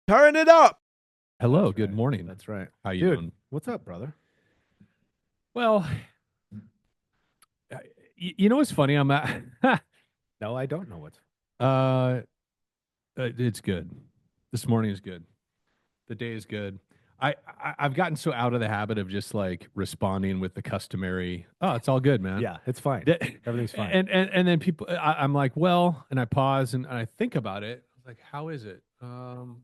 Turn it up. Hello, That's good right. morning. That's right. How you Dude, doing? what's up, brother? Well, you know what's funny? I'm at, No, I don't know what's. uh, it's good. This morning is good. The day is good. I've gotten so out of the habit of just like responding with the customary, "Oh, it's all good, man." Yeah, it's fine. That- Everything's fine. and then people, I'm like, well, and I pause and I think about it. I was like, how is it?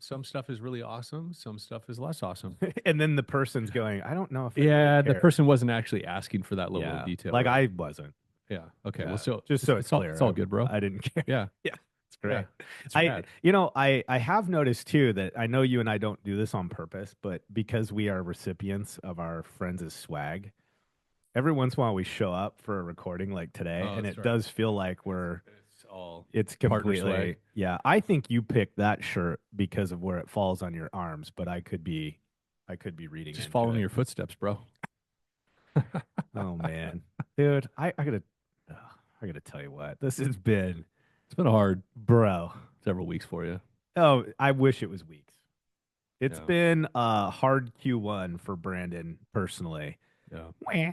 Some stuff is really awesome. Some stuff is less awesome. And then the person's going, I don't know if I really Yeah, the care. person wasn't actually asking for that level of Yeah, detail, like right? I wasn't. Yeah. Okay. Well, Yeah, so just so it's it's clear, all good, bro. I didn't care. Yeah. Yeah, it's Yeah. great. It's rad. I have noticed too that I know you and I don't do this on purpose, but because we are recipients of our friends' swag, every once in a while we show up for a recording like today, Oh, and that's it right. does feel like we're It's all it's partner swag. completely, yeah. I think you picked that shirt because of where it falls on your arms, but I could be reading Just into following it. your footsteps, bro. Oh man, dude, ugh, I gotta tell you what this has been, It's been a hard bro. several weeks for you. Oh, I wish it was weeks. It's Yeah. been a hard Q1 for Brandon personally. Yeah. Wah,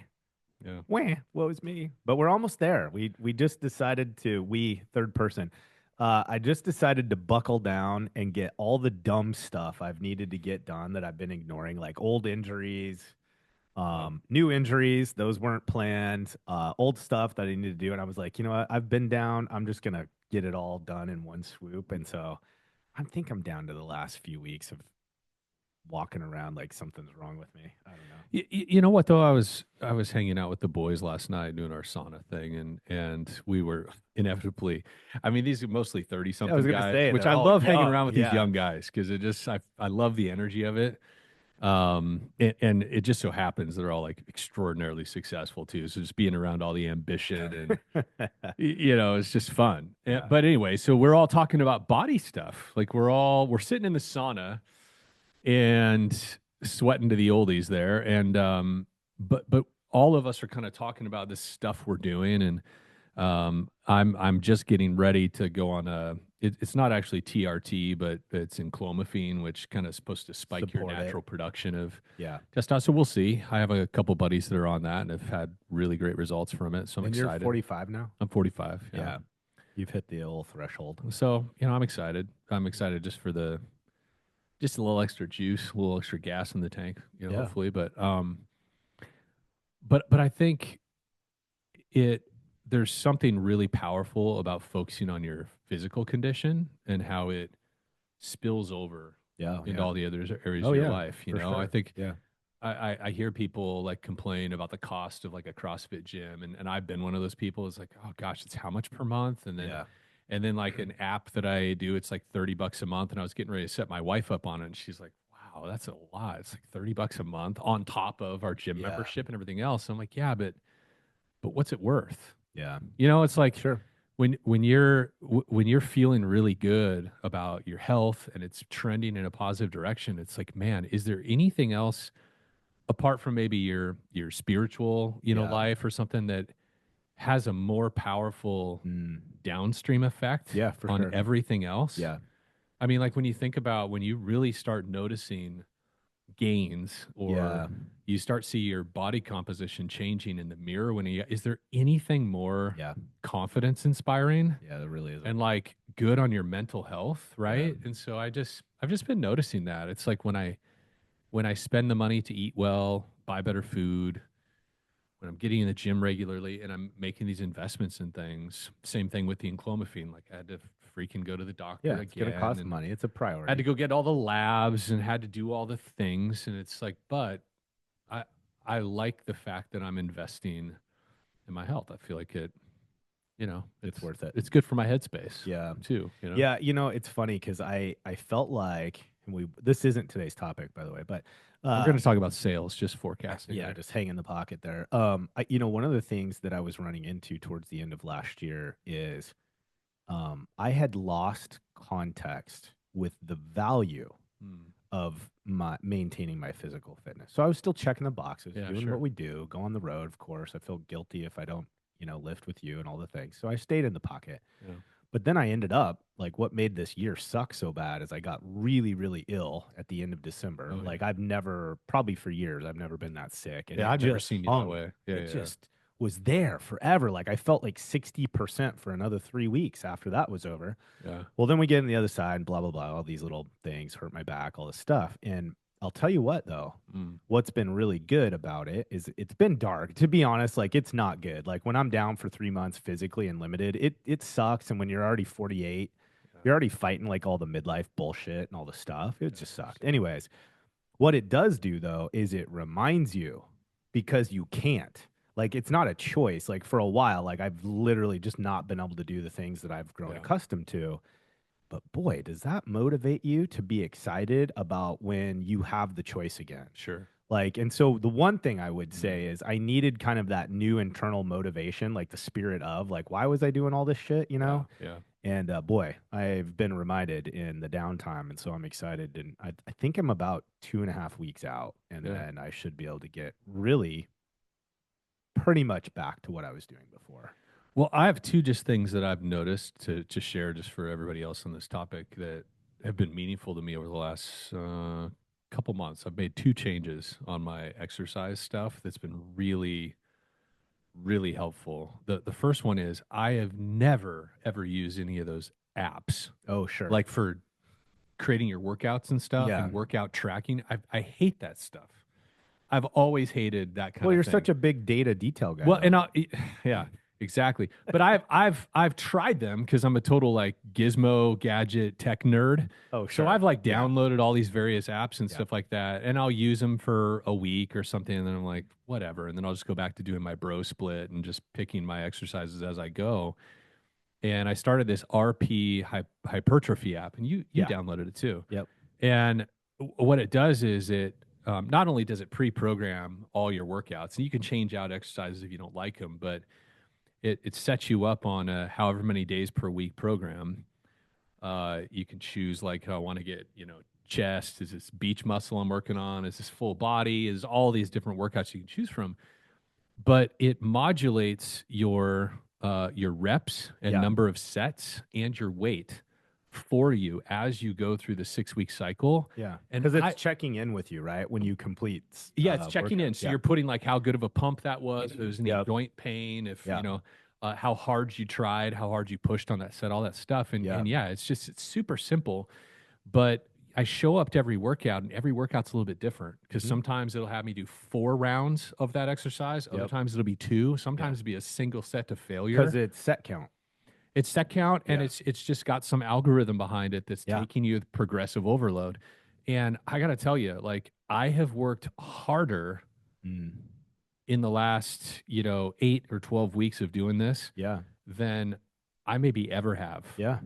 Yeah. wah, woe is me. But we're almost there. We just decided to, third person. I just decided to buckle down and get all the dumb stuff I've needed to get done that I've been ignoring, like old injuries, Wow. new injuries. Those weren't planned. Old stuff that I need to do. And I was like, you know what? I've been down. I'm just gonna get it all done in one swoop. And so I think I'm down to the last few weeks of walking around like something's wrong with me. I don't know. You know what though? I was hanging out with the boys last night doing our sauna thing, and we were inevitably. I mean, these are mostly 30 Yeah, I was something gonna guys, say which they're I all love hanging young. around with these Yeah. young guys because it just I love the energy of it. And it just so happens they're all like extraordinarily successful too. So just being around all the ambition and it's just fun. Yeah. But anyway, so we're all talking about body stuff. Like we're sitting in the sauna and sweating to the oldies there, and but all of us are kind of talking about this stuff we're doing, and I'm just getting ready to go on it's not actually TRT, but it's enclomiphene, which kind of supposed to spike your Support it. natural production of Yeah. testosterone. So we'll see. I have a couple buddies that are on that and have had really great results from it. So I'm And you're excited. 45 now? I'm 45. Yeah. Yeah. You've hit the old threshold. So, I'm excited. I'm excited just for just a little extra juice, a little extra gas in the tank, Yeah. hopefully. But I think it there's something really powerful about focusing on your physical condition and how it spills over Yeah. into Yeah. all the other areas Oh of your yeah, life. for I sure. think Yeah. I hear people like complain about the cost of like a CrossFit gym, and I've been one of those people. It's like, oh gosh, it's how much per month, Yeah. and then like an app that I do, it's like $30 a month, and I was getting ready to set my wife up on it, and she's like, wow, that's a lot. It's like $30 a month on top of our gym Yeah. membership and everything else. I'm like, yeah, but what's it worth? Yeah. It's like Sure. when you're feeling really good about your health and it's trending in a positive direction, it's like, man, is there anything else apart from maybe your spiritual, Yeah. life or something that has a more powerful Mm. downstream effect Yeah, for on sure. everything else? Yeah. I mean, like when you think about when you really start noticing gains or Yeah. you start see your body composition changing in the mirror is there anything more Yeah. confidence inspiring Yeah, there really isn't. and like good on your mental health, Yeah. right? And so I've just been noticing that. It's like when I spend the money to eat well, buy better food, when I'm getting in the gym regularly and I'm making these investments in things. Same thing with the enclomiphene. Like I had to freaking go to the doctor Yeah, it's gonna again cost and money. It's a had to priority. go get all the labs and had to do all the things. And it's like, but I I like the fact that I'm investing in my health. I feel like It's worth it. it's good for my headspace Yeah. too. Yeah, it's funny because I felt like, and this isn't today's topic, by the way, but We're uh going to talk about sales, just forecasting yeah, here. just hang in the pocket there. One of the things that I was running into towards the end of last year is I had lost context with the value Hmm. of my maintaining my physical fitness. So I was still checking the boxes, Yeah, doing what sure. we do, go on the road, of course. I feel guilty if I don't, lift with you and all the things. So I stayed in the pocket. Yeah. But then I ended up like what made this year suck so bad is I got really, really ill at the end of December. Oh yeah. Like I've never, probably for years, I've never been that sick. And Yeah, it I've never just seen you that hung. way. Yeah, It yeah, just was there forever. Like I felt like 60% for another 3 weeks after that was over. yeah. Well, then we get on the other side and blah, blah, blah. All these little things hurt my back, all this stuff. And I'll tell you what, though, Mm, what's been really good about it is it's been dark. To be honest, like it's not good. Like when I'm down for 3 months physically and limited, it sucks. And when you're already 48, yeah, you're already fighting like all the midlife bullshit and all the stuff. It yeah, just I sucked. understand. Anyways, what it does do though is it reminds you because you can't. Like it's not a choice. Like for a while, like I've literally just not been able to do the things that I've grown Yeah, accustomed to. But boy, does that motivate you to be excited about when you have the choice again. sure. Like, and so the one thing I would Mm, say is I needed kind of that new internal motivation, like the spirit of, like, why was I doing all this shit, you yeah, know? yeah, And boy, I've been reminded in the downtime. And so I'm excited. And I think I'm about 2.5 weeks out. And yeah. then I should be able to get really pretty much back to what I was doing before. Well, I have two just things that I've noticed to share just for everybody else on this topic that have been meaningful to me over the last couple months. I've made two changes on my exercise stuff that's been really, really helpful. The first one is I have never ever used any of those apps Oh, sure. like for creating your workouts and stuff Yeah. and workout tracking. I hate that stuff. I've always hated that kind Well, of you're thing. such a big data detail guy, Well, though. and yeah, exactly. But I've tried them because I'm a total like gizmo gadget tech nerd. Oh, So sure. I've like Yeah. downloaded all these various apps and Yeah. stuff like that, and I'll use them for a week or something, and then I'm like, whatever, and then I'll just go back to doing my bro split and just picking my exercises as I go. And I started this RP hypertrophy app, and you Yeah. downloaded it too. Yep. And what it does is it not only does it pre-program all your workouts, and you can change out exercises if you don't like them, but it sets you up on a however many days per week program. You can choose like, oh, I want to get chest. Is this beach muscle I'm working on? Is this full body? Is all these different workouts you can choose from, but it modulates your reps and Yeah. number of sets and your weight for you as you go through the 6 week cycle. Yeah. And Because it's I checking in with you, right? When you complete Yeah, it's checking in. workouts. So Yeah. you're putting like how good of a pump that was, if there was any Yep. joint pain, if Yeah. how hard you tried, how hard you pushed on that set, all that stuff. Yeah. And yeah, it's super simple. But I show up to every workout, and every workout's a little bit different because Mhm. sometimes it'll have me do 4 rounds of that exercise. Other Yep. times it'll be two. Yeah. Sometimes it'll be a single set to Because failure. it's set count. It's set count, and Yeah. it's just got some algorithm behind it that's Yeah. taking you with progressive overload. And I got to tell you, like I have worked harder Mm. in the last 8 or 12 weeks of doing this Yeah. than I maybe ever have. Yeah.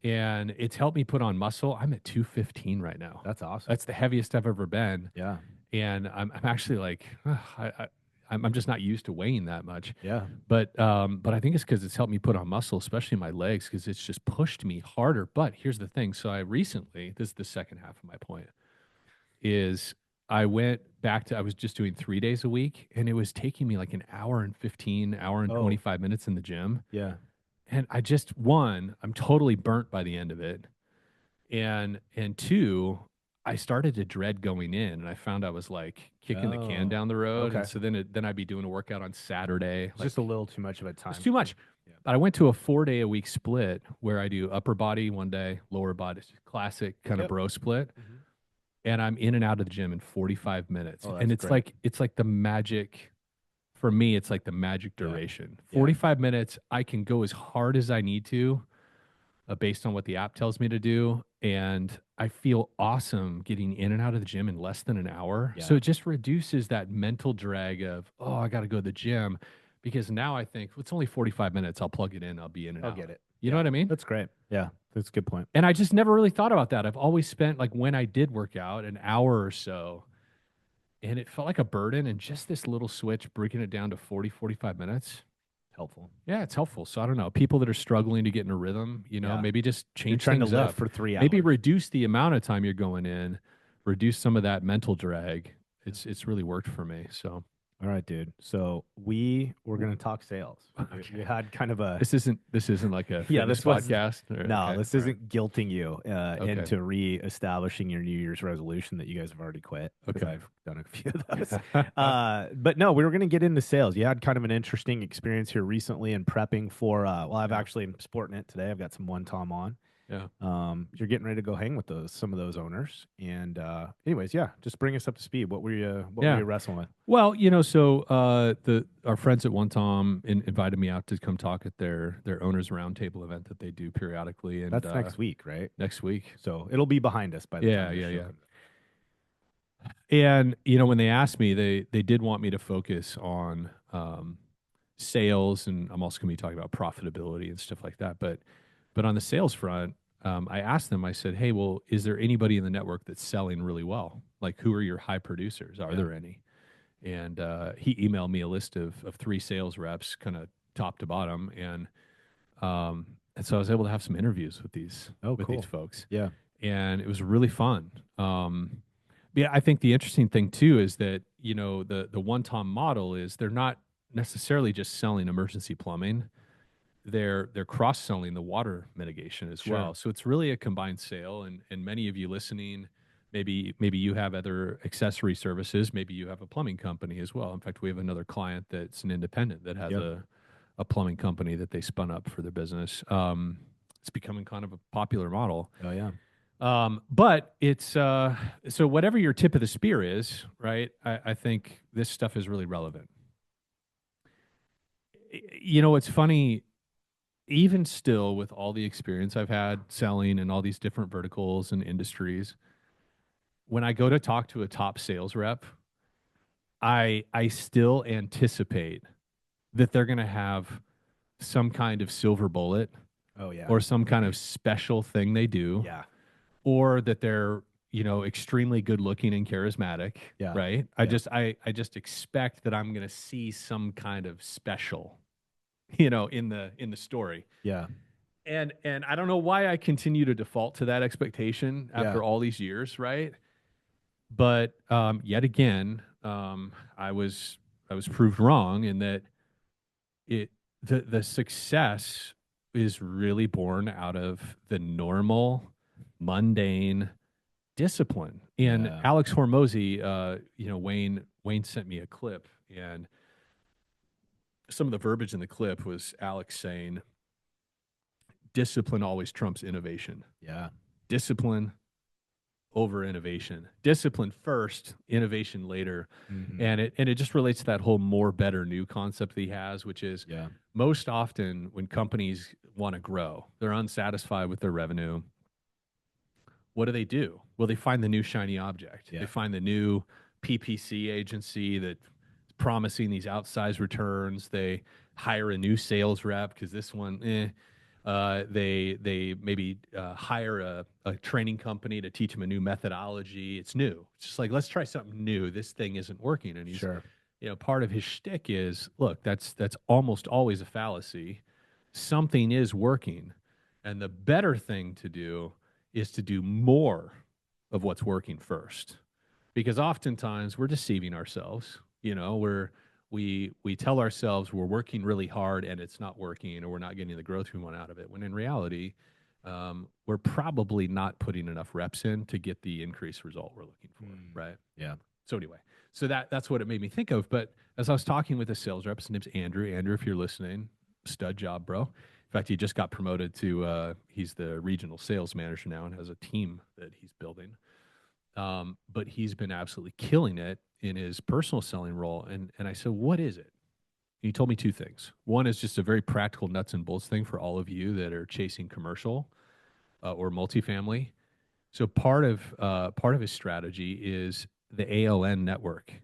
And it's helped me put on muscle. I'm at 215 right now. That's awesome. That's the heaviest I've ever been. Yeah. And I'm actually like, ugh, I'm just not used to weighing that much. Yeah. But I think it's because it's helped me put on muscle, especially my legs, because it's just pushed me harder. But here's the thing. So I recently, this is the second half of my point, is I went back to, I was just doing 3 days a week, and it was taking me like an hour and 15, hour and Oh, 25 minutes in the gym. yeah. And I just, one, I'm totally burnt by the end of it. And two, I started to dread going in, and I found I was like kicking the can Oh, down the road. And okay. so then I'd be doing a workout on Saturday. It's Like just a little too much of a it's time too much. sink. Yeah. But I went to a 4 day a week split where I do upper body one day, lower body, classic kind of Yep. bro split. Mhm. And I'm in and out of the gym in 45 minutes. Oh, And that's great. it's like the magic for me, it's like the magic Yeah. duration. Yeah. 45 minutes, I can go as hard as I need to based on what the app tells me to do. And I feel awesome getting in and out of the gym in less than an hour. So Yeah. it just reduces that mental drag of, oh, I got to go to the gym because now I think it's only 45 minutes. I'll plug it in. I'll be in and I'll out. get it. You know Yeah. what I mean? That's great. Yeah. That's a good point. And I just never really thought about that. I've always spent like when I did work out an hour or so, and it felt like a burden. And just this little switch, breaking it down to 40, 45 minutes. Helpful. Yeah, it's helpful. So I don't know. People that are struggling to get in a rhythm, Yeah. maybe just You're change trying to things live up. for 3 hours. Maybe reduce the amount of time you're going in, reduce some of that mental drag. Yeah. It's really worked for me. So All right, dude. So we were W- gonna talk sales. We Okay. had kind of a This isn't like a yeah. fitness This was podcast. no. Okay. This All right. isn't guilting you Okay. into re-establishing your New Year's resolution that you guys have already quit because Okay. I've done a few of those. But no, we were gonna get into sales. You had kind of an interesting experience here recently in prepping for. Well, I've Yeah. actually am sporting it today. I've got some one Tom on. Yeah. You're getting ready to go hang with those some of those owners. And anyways, yeah, just bring us up to speed. What were Yeah. you wrestling with? Well, so the our friends at One Tom invited me out to come talk at their owners roundtable event that they do periodically, and That's next week, right? next week. So it'll be behind us by the Yeah, time this yeah, show yeah. comes And when they asked me, they did want me to focus on sales, and I'm also going to be talking about profitability and stuff like that. But on the sales front, I asked them. I said, "Hey, well, is there anybody in the network that's selling really well? Like, who are your high producers? Are out. there any?" And he emailed me a list of three sales reps, kind of top to bottom, and so I was able to have some interviews Yeah. Oh, with these cool. folks, Yeah. and it was really fun. Yeah, I think the interesting thing too is that the one Tom model is they're not necessarily just selling emergency plumbing; they're cross selling the water mitigation as Sure. well. So it's really a combined sale. And many of you listening, maybe you have other accessory services, maybe you have a plumbing company as well. In fact, we have another client that's an independent that has Yep. a plumbing company that they spun up for their business. It's becoming kind of a popular model. Oh yeah. But it's so whatever your tip of the spear is, right? I think this stuff is really relevant. It's funny, even still with all the experience I've had selling in all these different verticals and industries, when I go to talk to a top sales rep, I still anticipate that they're going to have some kind of silver bullet Oh yeah. or some kind of special thing they do, Yeah. or that they're extremely good looking and charismatic, Yeah. right? I Yeah. just I just expect that I'm going to see some kind of special, in the story. Yeah. And I don't know why I continue to default to that expectation Yeah. after all these years, right? But yet again, I was proved wrong in that it the success is really born out of the normal, mundane discipline. And Yeah. Alex Hormozy, Wayne sent me a clip, and some of the verbiage in the clip was Alex saying, "Discipline always trumps innovation. Yeah. Discipline over innovation. Discipline first, innovation later." Hmm. And it just relates to that whole more, better, new concept that he has, which is Yeah. most often when companies want to grow, they're unsatisfied with their revenue. What do? Well, they find the new shiny object. They Yeah. find the new PPC agency that's promising these outsized returns. They hire a new sales rep because this one, they maybe hire a training company to teach them a new methodology. It's new. It's just like, let's try something new. This thing isn't working. And he's, Sure. part of his shtick is, look, that's almost always a fallacy. Something is working, and the better thing to do is to do more of what's working first, because oftentimes we're deceiving ourselves. We tell ourselves we're working really hard and it's not working, or we're not getting the growth we want out of it, when in reality, we're probably not putting enough reps in to get the increased result we're looking for, Mm. right? Yeah. So anyway, so that's what it made me think of. But as I was talking with the sales rep, his name's Andrew. Andrew, if you're listening, stud job, bro. In fact, he just got promoted to he's the regional sales manager now and has a team that he's building. But he's been absolutely killing it in his personal selling role. And I said, what is it? He told me two things. One is just a very practical nuts and bolts thing for all of you that are chasing commercial or multifamily. So part of his strategy is the ALN network.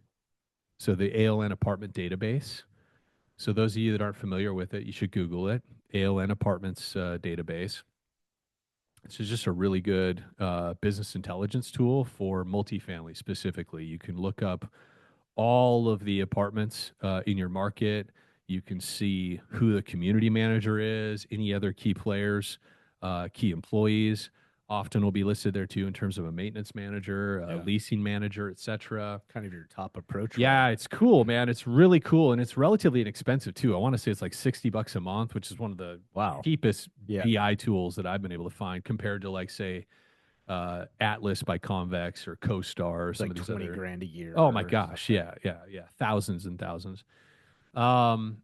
So the ALN Apartment Database. So those of you that aren't familiar with it, you should Google it. ALN Apartments Database. This is just a really good business intelligence tool for multifamily specifically. You can look up all of the apartments in your market. You can see who the community manager is, any other key players, key employees. often will be listed there too in terms of a maintenance manager, a Yeah. leasing manager, etc. Kind of your top approach role. Yeah, it's cool, man. It's really cool, and it's relatively inexpensive too. I want to say it's like $60 a month, which is one of the Wow. cheapest Yeah. BI tools that I've been able to find compared to like say Atlas by Convex or CoStar or It's some like of these 20 other. grand a year Oh my or gosh, something. yeah, yeah, yeah, thousands and thousands. Um,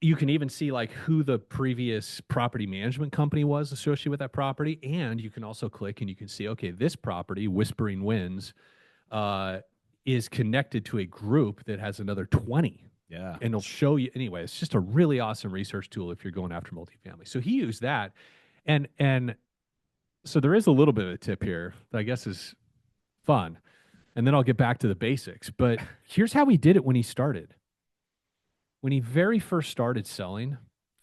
you can even see like who the previous property management company was associated with that property, and you can also click and you can see, okay, this property, Whispering Winds, uh, is connected to a group that has another 20. Yeah. And it'll show you anyway. It's just a really awesome research tool if you're going after multifamily. So he used that, and so there is a little bit of a tip here that I guess is fun. And then I'll get back to the basics. But here's how he did it when he started. When he very first started selling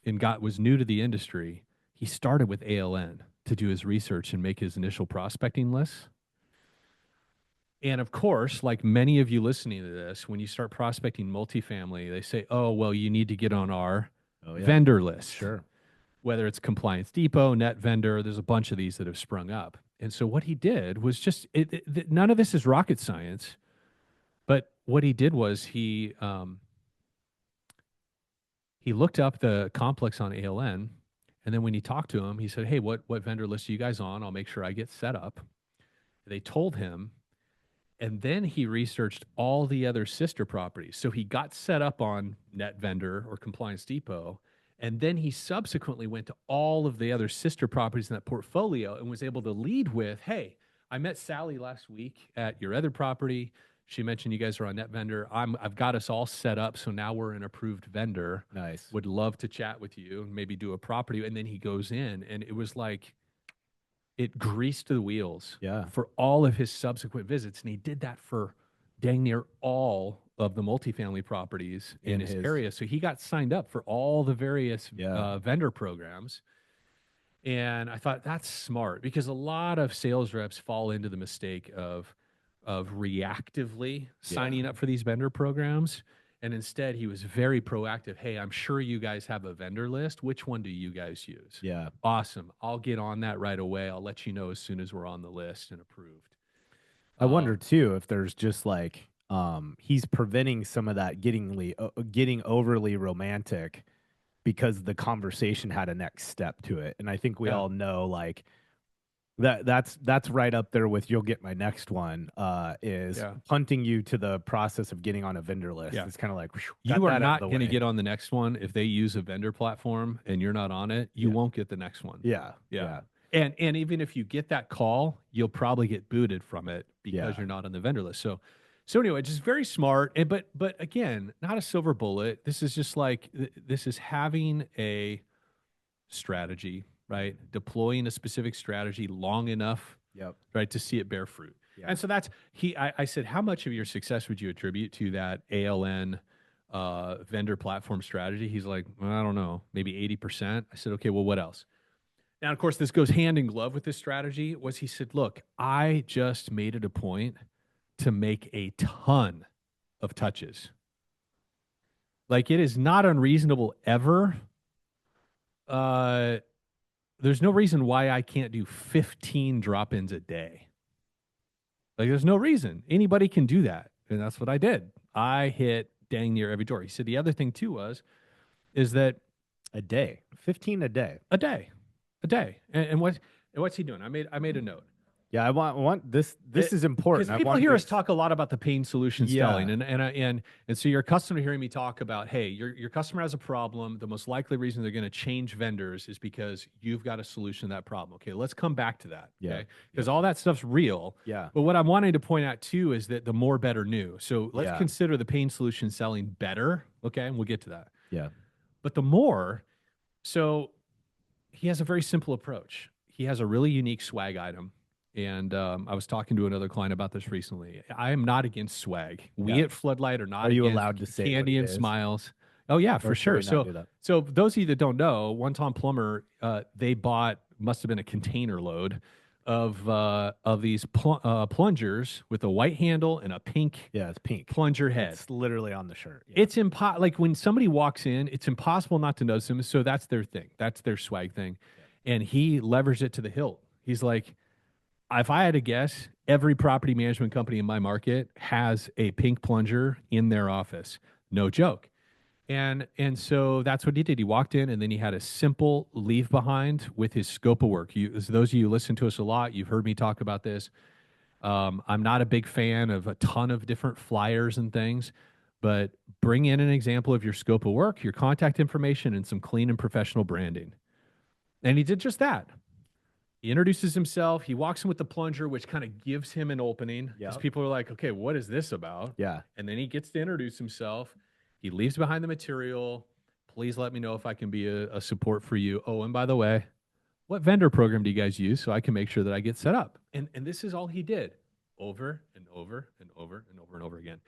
and got was new to the industry, he started with ALN to do his research and make his initial prospecting lists. And of course, like many of you listening to this, when you start prospecting multifamily, they say, "Oh, well, you need to get on our Oh, yeah. vendor list." Sure. Whether it's Compliance Depot, Net Vendor, there's a bunch of these that have sprung up. And so what he did was just none of this is rocket science, but what he did was he looked up the complex on ALN, and then when he talked to him, he said, "Hey, what vendor list are you guys on? I'll make sure I get set up." They told him, and then he researched all the other sister properties. So he got set up on Net Vendor or Compliance Depot. And then he subsequently went to all of the other sister properties in that portfolio and was able to lead with, "Hey, I met Sally last week at your other property. She mentioned you guys are on Net Vendor. I've got us all set up. So now we're an approved vendor. Nice. Would love to chat with you and maybe do a property." And then he goes in, and it was like, it greased the wheels Yeah. for all of his subsequent visits. And he did that for dang near all of the multifamily properties in In his his, area. So he got signed up for all the various yeah. vendor programs. And I thought that's smart because a lot of sales reps fall into the mistake of reactively Yeah. signing up for these vendor programs. And instead, he was very proactive. "Hey, I'm sure you guys have a vendor list. Which one do you guys use?" Yeah. Awesome. I'll get on that right away. I'll let you know as soon as we're on the list and approved. I wonder Um, too if there's just like he's preventing some of that getting overly romantic because the conversation had a next step to it. And I think we yeah, all know like that's right up there with you'll get my next one is yeah, punting you to the process of getting on a vendor list. yeah. It's kind of like whew, got You are that out of the not going to way. get on the next one if they use a vendor platform and you're not on it. You Yeah. won't get the next one. Yeah. Yeah. Yeah. And even if you get that call, you'll probably get booted from it because Yeah. you're not on the vendor list. So anyway, just very smart. And but again, not a silver bullet. This is just like this is having a strategy, right? Deploying a specific strategy long enough, Yep. right, to see it bear fruit. Yeah. And so that's I said, how much of your success would you attribute to that ALN vendor platform strategy? He's like, "Well, I don't know, maybe 80%. I said, "Okay, well, what else?" Now, of course, this goes hand in glove with this strategy. Was he said, "Look, I just made it a point to make a ton of touches. Like it is not unreasonable ever. Uh, there's no reason why I can't do 15 drop-ins a day. Like there's no reason. Anybody can do that." And that's what I did. I hit dang near every door. He said the other thing too is that A day. 15 a day. a day, a day. And what's he doing? I made a note. Yeah, I want this is Because important. I people want hear us this. talk a lot about the pain solution selling, Yeah. and so you're accustomed to hearing me talk about, hey, your customer has a problem. The most likely reason they're going to change vendors is because you've got a solution to that problem. Okay, let's come back to that. Yeah. Okay, because all that stuff's real. Yeah. But what I'm wanting to point out too is that the more better new. So let's Yeah. consider the pain solution selling better. Okay, and we'll get to that. Yeah. But the more, so he has a very simple approach. He has a really unique swag item. And I was talking to another client about this recently. I am not against swag. We Yeah. at Floodlight are not Are you against allowed to say what candy it and is? smiles. Oh yeah, for Or should sure. we not do that? So those of you that don't know, One Tom Plumber, they bought must have been a container load of these plungers with a white handle and a pink Yeah, it's pink. plunger head. It's literally on the shirt. Yeah. It's like when somebody walks in, it's impossible not to notice them. So that's their thing. That's their swag thing. And he leveraged it to the hilt. He's like, if I had to guess, every property management company in my market has a pink plunger in their office. No joke. And so that's what he did. He walked in and then he had a simple leave behind with his scope of work. You, as those of you who listen to us a lot, you've heard me talk about this. I'm not a big fan of a ton of different flyers and things, but bring in an example of your scope of work, your contact information, and some clean and professional branding. And he did just that. He introduces himself. He walks in with the plunger, which kind of gives him an opening because Yep. people are like, okay, what is this about? Yeah. And then he gets to introduce himself. He leaves behind the material. Please let me know if I can be a support for you. Oh, and by the way, what vendor program do you guys use so I can make sure that I get set up? And this is all he did over and over and over and over and over again.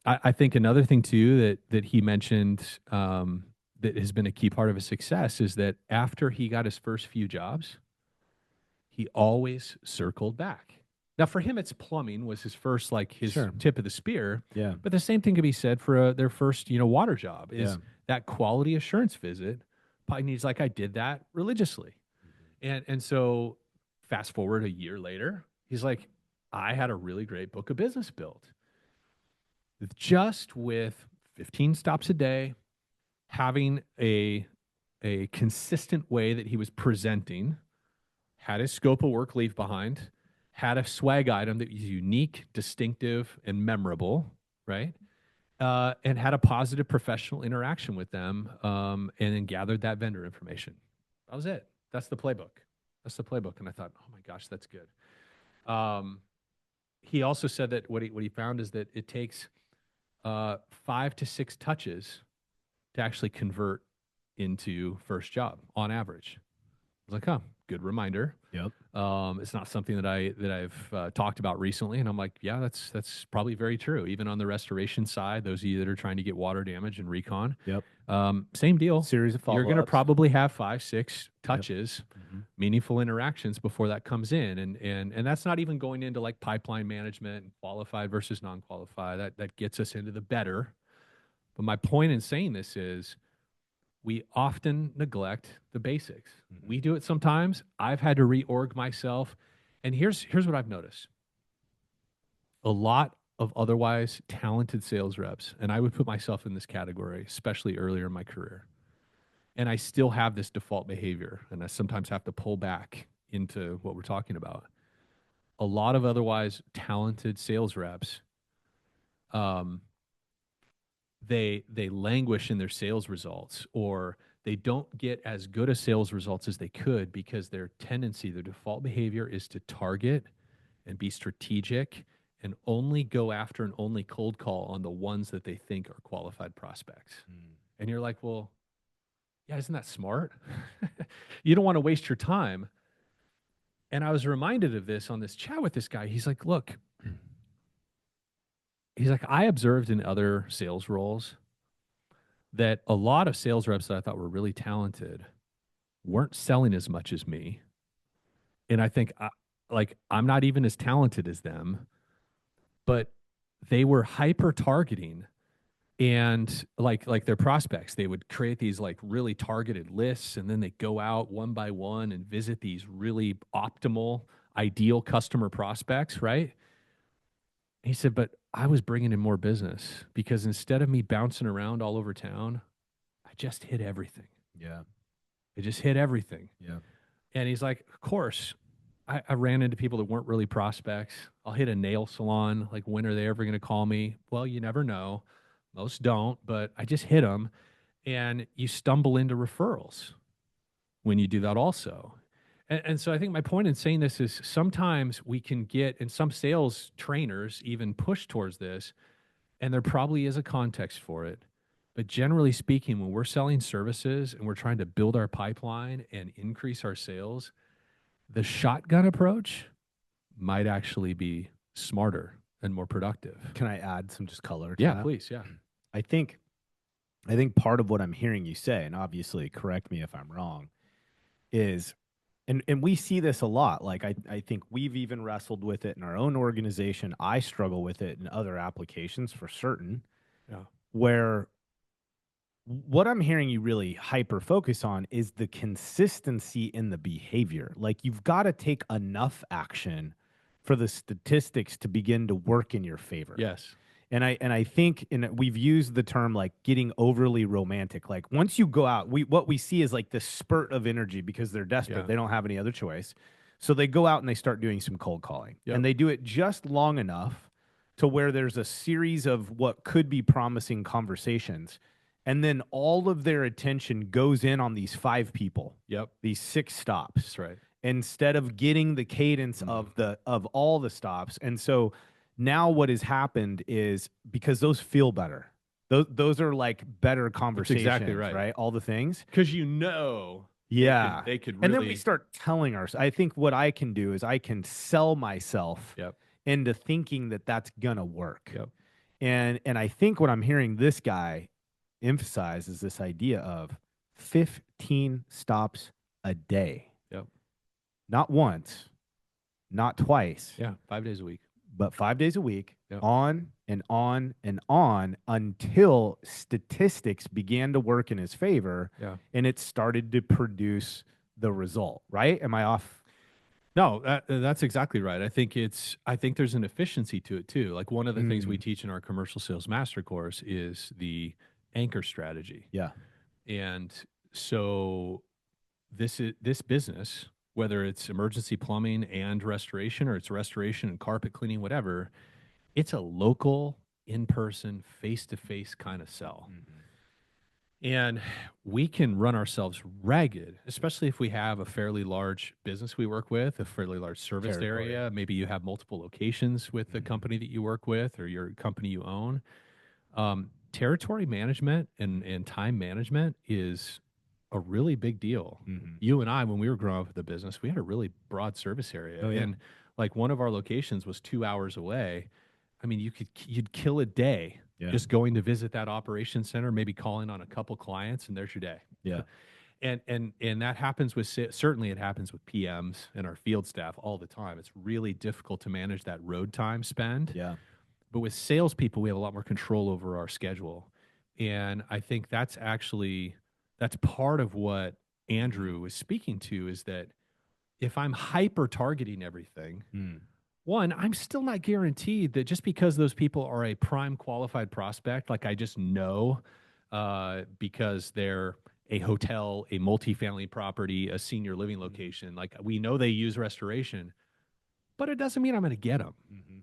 I think another thing too that he mentioned that has been a key part of his success is that after he got his first few jobs, he always circled back. Now, for him, it's plumbing was his first, like his Sure. tip of the spear. Yeah. But the same thing could be said for their first, water job. Yeah. Is that quality assurance visit? Probably needs like I did that religiously, and so fast forward a year later, he's like, I had a really great book of business built, just with 15 stops a day, having a consistent way that he was presenting, had his scope of work leave behind, had a swag item that was unique, distinctive, and memorable, right? And had a positive professional interaction with them, and then gathered that vendor information. That was it. That's the playbook. That's the playbook. And I thought, oh my gosh, that's good. Um, he also said that what he found is that it takes 5 to 6 touches to actually convert into first job on average. I was like, huh, good reminder. Yep. It's not something that I've talked about recently, and I'm like, yeah, that's probably very true. Even on the restoration side, those of you that are trying to get water damage and recon, Yep. same deal. Series of You're follow going to ups. probably have 5, 6 Yep. touches, Hmm. meaningful interactions before that comes in, and that's not even going into like pipeline management and qualified versus non-qualified. That gets us into the better. But my point in saying this is we often neglect the basics. Hmm. We do it sometimes. I've had to reorg myself. And here's what I've noticed. A lot of otherwise talented sales reps, and I would put myself in this category, especially earlier in my career. And I still have this default behavior, and I sometimes have to pull back into what we're talking about. A lot of otherwise talented sales reps, um, they languish in their sales results, or they don't get as good a sales results as they could because their tendency, their default behavior is to target and be strategic and only go after and only cold call on the ones that they think are qualified prospects. Mm. And you're like, well, yeah, isn't that smart? You don't want to waste your time. And I was reminded of this on this chat with this guy. He's like, look, he's like, I observed in other sales roles that a lot of sales reps that I thought were really talented weren't selling as much as me. And I think I'm not even as talented as them, but they were hyper targeting and like their prospects. They would create these like really targeted lists, and then they go out one by one and visit these really optimal ideal customer prospects, right? He said, but I was bringing in more business because instead of me bouncing around all over town, I just hit everything. Yeah. It just hit everything. Yeah. And he's like, of course, I ran into people that weren't really prospects. I'll hit a nail salon. Like, when are they ever going to call me? Well, you never know. Most don't, but I just hit them. And you stumble into referrals when you do that also. And so I think my point in saying this is sometimes we can get, and some sales trainers even push towards this, and there probably is a context for it. But generally speaking, when we're selling services and we're trying to build our pipeline and increase our sales, the shotgun approach might actually be smarter and more productive. Can I add some just color to Yeah, that? please. Yeah. I think I think part of what I'm hearing you say, and obviously correct me if I'm wrong, is and we see this a lot. Like I think we've even wrestled with it in our own organization. I struggle with it in other applications for certain, Yeah. where what I'm hearing you really hyper focus on is the consistency in the behavior. Like you've got to take enough action for the statistics to begin to work in your favor. Yes. And I think we've used the term like getting overly romantic. Like once you go out, what we see is like this spurt of energy because they're desperate. Yeah. They don't have any other choice. So they go out and they start doing some cold calling. Yep. And they do it just long enough to where there's a series of what could be promising conversations. And then all of their attention goes in on these five people, Yep. these six stops, That's right. instead of getting the cadence Mhm. of all the stops. And so now what has happened is because those feel better. Those are like better That's exactly conversations, right. right? All the things. Because you know Yeah. they could And then we really. start telling ourselves. I think what I can do is I can sell myself Yep. into thinking that that's gonna work. Yep. And I think what I'm hearing this guy emphasize is this idea of 15 stops a day. Yep. Not once, not twice, Yeah. 5 days a week. but 5 days a week, Yep. on and on and on until statistics began to work in his favor Yeah. and it started to produce the result, right? Am I off? No, that's exactly right. I think there's an efficiency to it too. Like one of the things we Mm, teach in our commercial sales master course is the anchor strategy. yeah. And so this business, whether it's emergency plumbing and restoration or it's restoration and carpet cleaning, whatever, it's a local, in-person, face-to-face kind of sell. Mhm. And we can run ourselves ragged, especially if we have a fairly large business we work with, a fairly large service Territory. area. Maybe you have multiple locations with the Mhm. company that you work with or your company you own. Territory management and time management is a really big deal. Mhm. You and I, when we were growing up with the business, we had a really broad service area. Oh yeah. And like one of our locations was 2 hours away. I mean, you'd kill a day Yeah. just going to visit that operations center, maybe calling on a couple clients, and there's your day. Yeah. And that happens with certainly it happens with PMs and our field staff all the time. It's really difficult to manage that road time spend. Yeah. But with salespeople, we have a lot more control over our schedule, and I think that's part of what Mhm. Andrew was speaking to is that if I'm hyper targeting everything, Mm. one, I'm still not guaranteed that just because those people are a prime qualified prospect, like I just know because they're a hotel, a multifamily property, a senior living Mhm. location, like we know they use restoration, but it doesn't mean I'm going to get them. Mhm.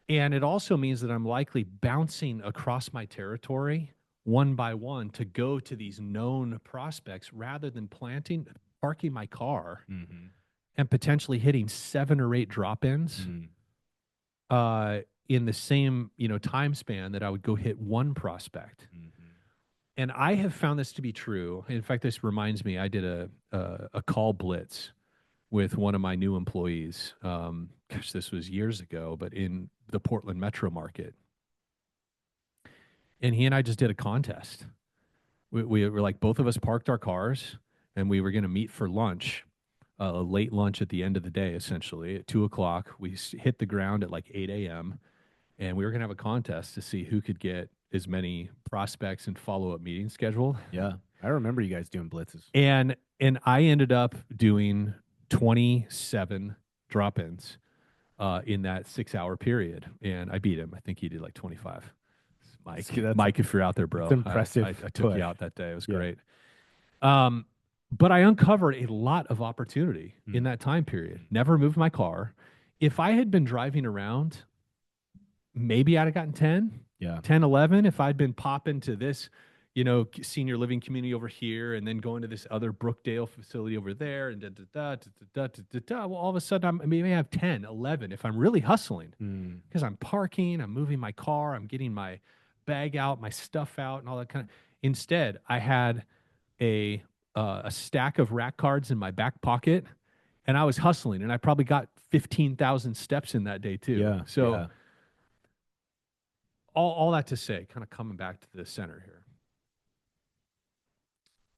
And it also means that I'm likely bouncing across my territory one by one to go to these known prospects rather than parking my car Mhm. and potentially hitting 7 or 8 drop-ins Mm. uh, in the same time span that I would go hit one prospect. Mhm. And I have found this to be true. In fact, this reminds me, I did a call blitz with one of my new employees. Gosh, this was years ago, but in the Portland metro market. And he and I just did a contest. We were like, both of us parked our cars and we were going to meet for lunch, a late lunch at the end of the day, essentially at 2 o'clock. We hit the ground at like 8 a.m. and we were going to have a contest to see who could get as many prospects and follow up meetings scheduled. Yeah. I remember you guys doing blitzes. And I ended up doing 27 drop ins in that 6 hour period. And I beat him. I think he did like 25. That's Mike, if you're out there, That's bro, I impressive took you push. out that day. It was Yeah. great. Um, but I uncovered a lot of opportunity in Mm. that time period. Never moved my car. If I had been driving around, maybe I'd have gotten 10, Yeah. 10, 11. If I'd been popping to this, senior living community over here and then going to this other Brookdale facility over there and da da da da da da da da. Da. Well, all of a sudden, I maybe have 10, 11 if I'm really hustling Mm. because I'm parking, I'm moving my car, I'm getting my bag out, my stuff out, and all that kind of. Instead, I had a a stack of rack cards in my back pocket, and I was hustling, and I probably got 15,000 steps in that day too. Yeah. So Yeah. all that to say, kind of coming back to the center here,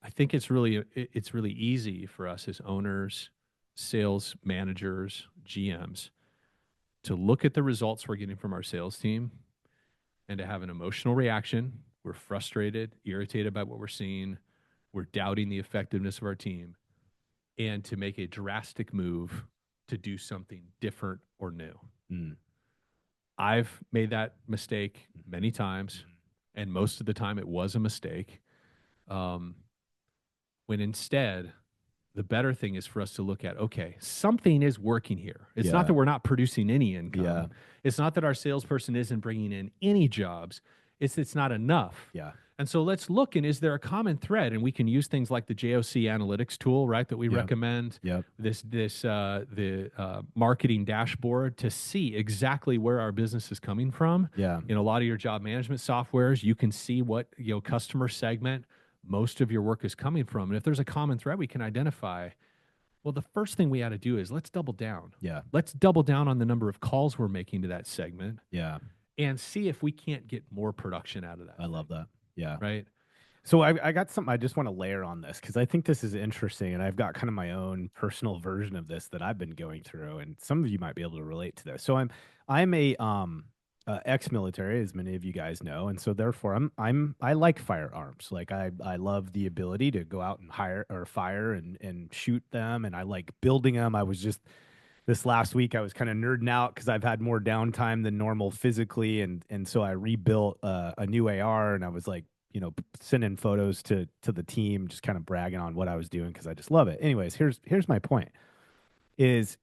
I think it's really easy for us as owners, sales managers, GMs to look at the results we're getting from our sales team and to have an emotional reaction we're frustrated, irritated by what we're seeing, we're doubting the effectiveness of our team, and to make a drastic move to do something different or new. Mm. I've made that mistake many times, Mhm. and most of the time it was a mistake. Um, when instead, the better thing is for us to look at, okay, something is working here. It's not Yeah. that we're not producing any Yeah. income. It's not that our salesperson isn't bringing in any jobs. It's not enough. Yeah. And so let's look, and is there a common thread? And we can use things like the JOC analytics tool, right, that we Yep. recommend. Yep. The marketing dashboard to see exactly where our business is coming from. Yeah. In a lot of your job management softwares, you can see what customer segment most of your work is coming from. And if there's a common thread we can identify, well, the first thing we ought to do is let's double down. Yeah. Let's double down on the number of calls we're making to that segment Yeah. and see if we can't get more production out of that I love thing, that. Yeah. right? So I got something I just want to layer on this because I think this is interesting, and I've got kind of my own personal version of this that I've been going through, and some of you might be able to relate to this. So I'm a ex-military, as many of you guys know, and so therefore I like firearms. Like I love the ability to go out and hire or fire and shoot them, and I like building them. I was just this last week I was kind of nerding out because I've had more downtime than normal physically, and so I rebuilt a new AR, and I was like, sending photos to the team, just kind of bragging on what I was doing because I just love it. Anyways, here's my point: is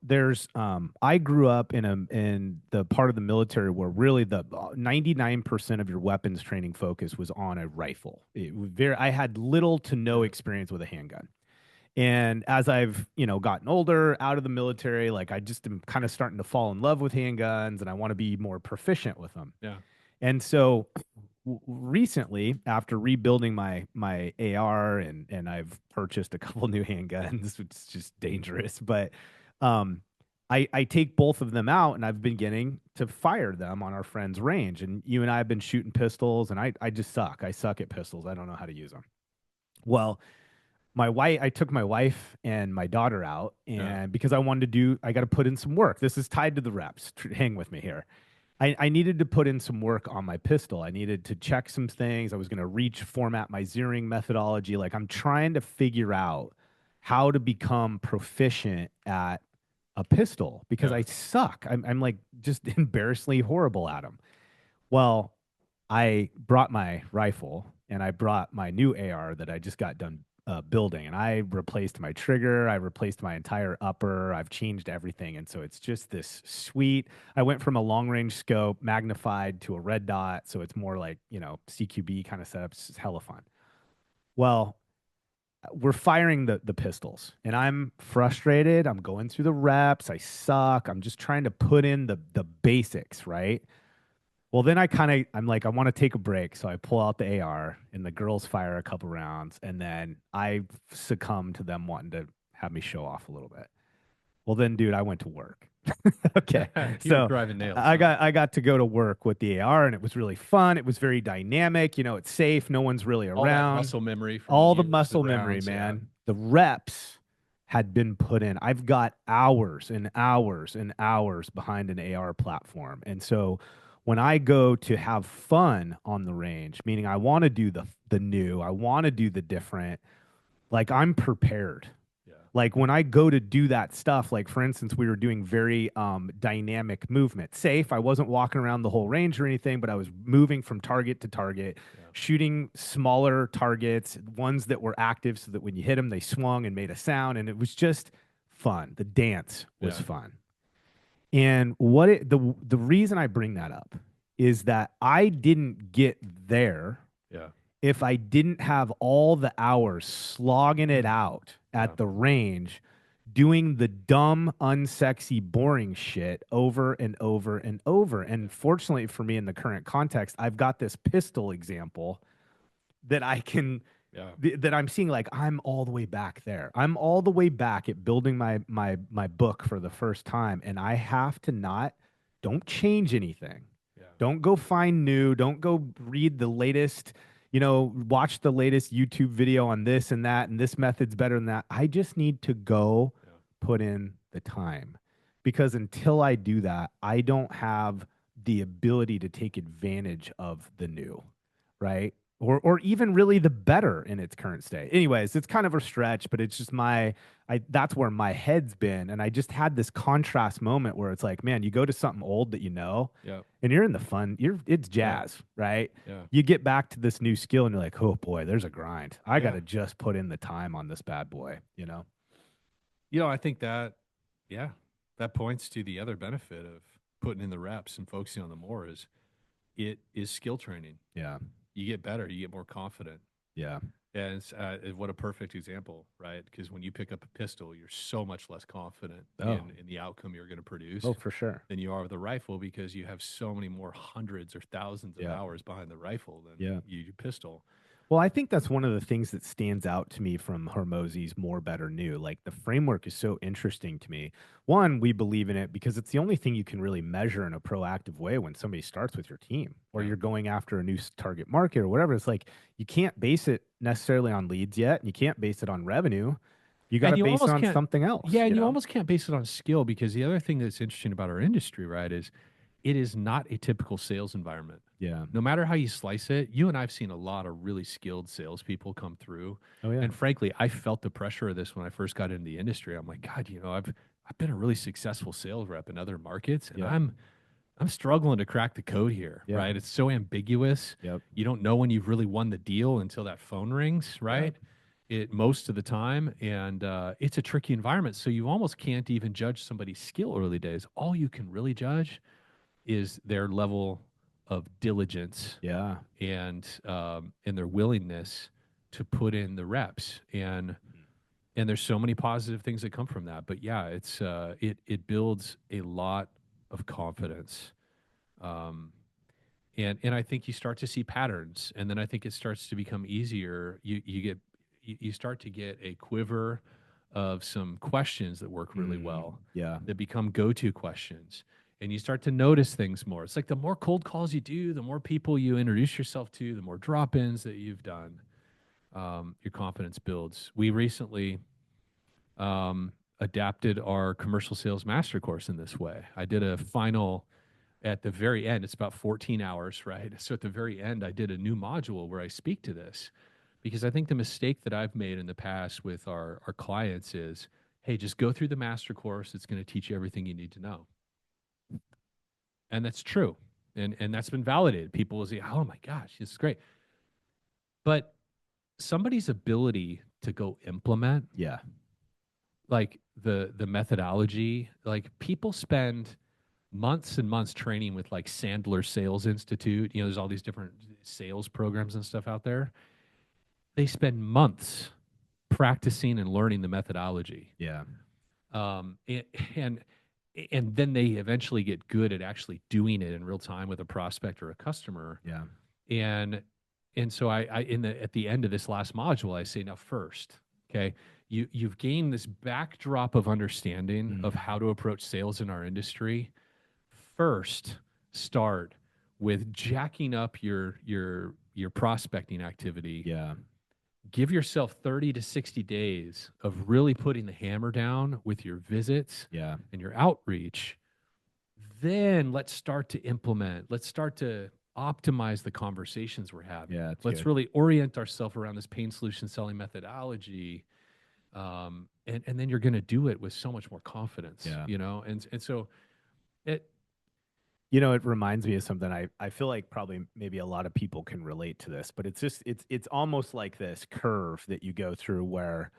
there's I grew up in the part of the military where really the 99% of your weapons training focus was on a rifle. I had little to no Yeah. experience with a handgun. And as I've, gotten older, out of the military, like I just am kind of starting to fall in love with handguns and I want to be more proficient with them. Yeah. And so recently, after rebuilding my AR and I've purchased a couple new handguns, which is just dangerous, but um I take both of them out and I've been getting to fire them on our friend's range. And you and I have been shooting pistols and I just suck. I suck at pistols. I don't know how to use them. Well, I took my wife and my daughter out, Yeah. and because I got to put in some work. This is tied to the reps. Hang with me here. I needed to put in some work on my pistol. I needed to check some things. I was going to format my zeroing methodology. Like I'm trying to figure out how to become proficient at a pistol because Yeah. I suck. I'm like just embarrassingly horrible at them. Well, I brought my rifle and I brought my new AR that I just got done building, and I replaced my trigger. I replaced my entire upper. I've changed everything. And so it's just this sweet. I went from a long range scope magnified to a red dot. So it's more like, CQB kind of setup. It's hella fun. Well, we're firing the pistols and I'm frustrated. I'm going through the reps. I suck. I'm just trying to put in the basics, right? Well, then I'm like, I want to take a break. So I pull out the AR and the girls fire a couple rounds. And then I succumb to them wanting to have me show off a little bit. Well, then, dude, I went to work. Okay. You were So driving nails, I huh? got to go to work with the AR and it was really fun. It was very dynamic. It's safe. No one's really All that around. muscle memory from the All the years muscle of memory, rounds. Yeah. man. The reps had been put in. I've got hours and hours and hours behind an AR platform. And so when I go to have fun on the range, meaning I want to do the new, I want to do the different, like I'm prepared. Yeah. Like when I go to do that stuff, like for instance, we were doing very dynamic movement. Safe. I wasn't walking around the whole range or anything, but I was moving from target to target, Yeah. shooting smaller targets, ones that were active so that when you hit them, they swung and made a sound. And it was just fun. The dance was Yeah. fun. And the reason I bring that up is that I didn't get there Yeah. if I didn't have all the hours slogging it out Yeah. at the range, doing the dumb, unsexy, boring shit over and over and over. And fortunately for me in the current context, I've got this pistol example that I can Yeah. that I'm seeing like I'm all the way back there. I'm all the way back at building my book for the first time and I have to not don't change anything. Yeah. Don't go find new, don't go read the latest, watch the latest YouTube video on this and this method's better than that. I just need to go Yeah. put in the time. Because until I do that, I don't have the ability to take advantage of the new, right? Or even really the better in its current state. Anyways, it's kind of a stretch, but it's just that's where my head's been. And I just had this contrast moment where it's like, man, you go to something old that you know, Yeah. and you're in the fun, it's Yeah. jazz, right? Yeah. You get back to this new skill and you're like, oh boy, there's a grind. I got Yeah. to just put in the time on this bad boy, you know? I think that, yeah, that points to the other benefit of putting in the reps and focusing on the more is it is skill training. Yeah. You get better, you get more confident. Yeah. And what a perfect example, right? Because when you pick up a pistol, you're so much less confident Oh, in the outcome you're going to produce oh, for sure. than you are with a rifle because you have so many more hundreds or thousands of Yeah. hours behind the rifle than Yeah. you do pistol. Well, I think that's one of the things that stands out to me from Hormozy's More Better New. Like the framework is so interesting to me. One, we believe in it because it's the only thing you can really measure in a proactive way when somebody starts with your team or Yeah. you're going after a new target market or whatever. It's like you can't base it necessarily on leads yet, and you can't base it on revenue. You got And to you base it almost on can't, something else, yeah, you and you know? almost can't base it on skill because the other thing that's interesting about our industry, right, is it is not a typical sales environment. Yeah. No matter how you slice it, you and I've seen a lot of really skilled salespeople come through. Oh, yeah. And frankly, I felt the pressure of this when I first got into the industry. I'm like, God, I've been a really successful sales rep in other markets, and Yep. I'm struggling to crack the code here, Yeah. right? It's so ambiguous. Yep. You don't know when you've really won the deal until that phone rings, Yep. right? It most of the time, and it's a tricky environment. So you almost can't even judge somebody's skill early days. All you can really judge is their level of diligence Yeah. and their willingness to put in the reps and there's so many positive things that come from that. But yeah, it builds a lot of confidence. Um, and I think you start to see patterns, and then I think it starts to become easier. You start to get a quiver of some questions that work really Mm, well, yeah. that become go-to questions, and you start to notice things more. It's like the more cold calls you do, the more people you introduce yourself to, the more drop-ins that you've done, your confidence builds. We recently adapted our commercial sales master course in this way. I did a final at the very end. It's about 14 hours, right? So at the very end, I did a new module where I speak to this because I think the mistake that I've made in the past with our clients is, hey, just go through the master course. It's going to teach you everything you need to know. And that's true. And that's been validated. People will say, oh my gosh, this is great. But somebody's ability to go implement Yeah. like the methodology, like people spend months and months training with like Sandler Sales Institute. There's all these different sales programs and stuff out there. They spend months practicing and learning the methodology. Yeah. Um, and, and and then they eventually get good at actually doing it in real time with a prospect or a customer. Yeah. And so I at the end of this last module, I say, now first, okay, you've gained this backdrop of understanding Mm, of how to approach sales in our industry. First, start with jacking up your prospecting activity. yeah. Give yourself 30 to 60 days of really putting the hammer down with your visits Yeah. and your outreach. Then let's start to implement. Let's start to optimize the conversations we're having. Yeah. That's Let's good. really orient ourselves around this pain solution selling methodology. And then you're going to do it with so much more confidence, Yeah. And so it, It reminds me of something. I feel like probably maybe a lot of people can relate to this, but it's almost like this curve that you go through where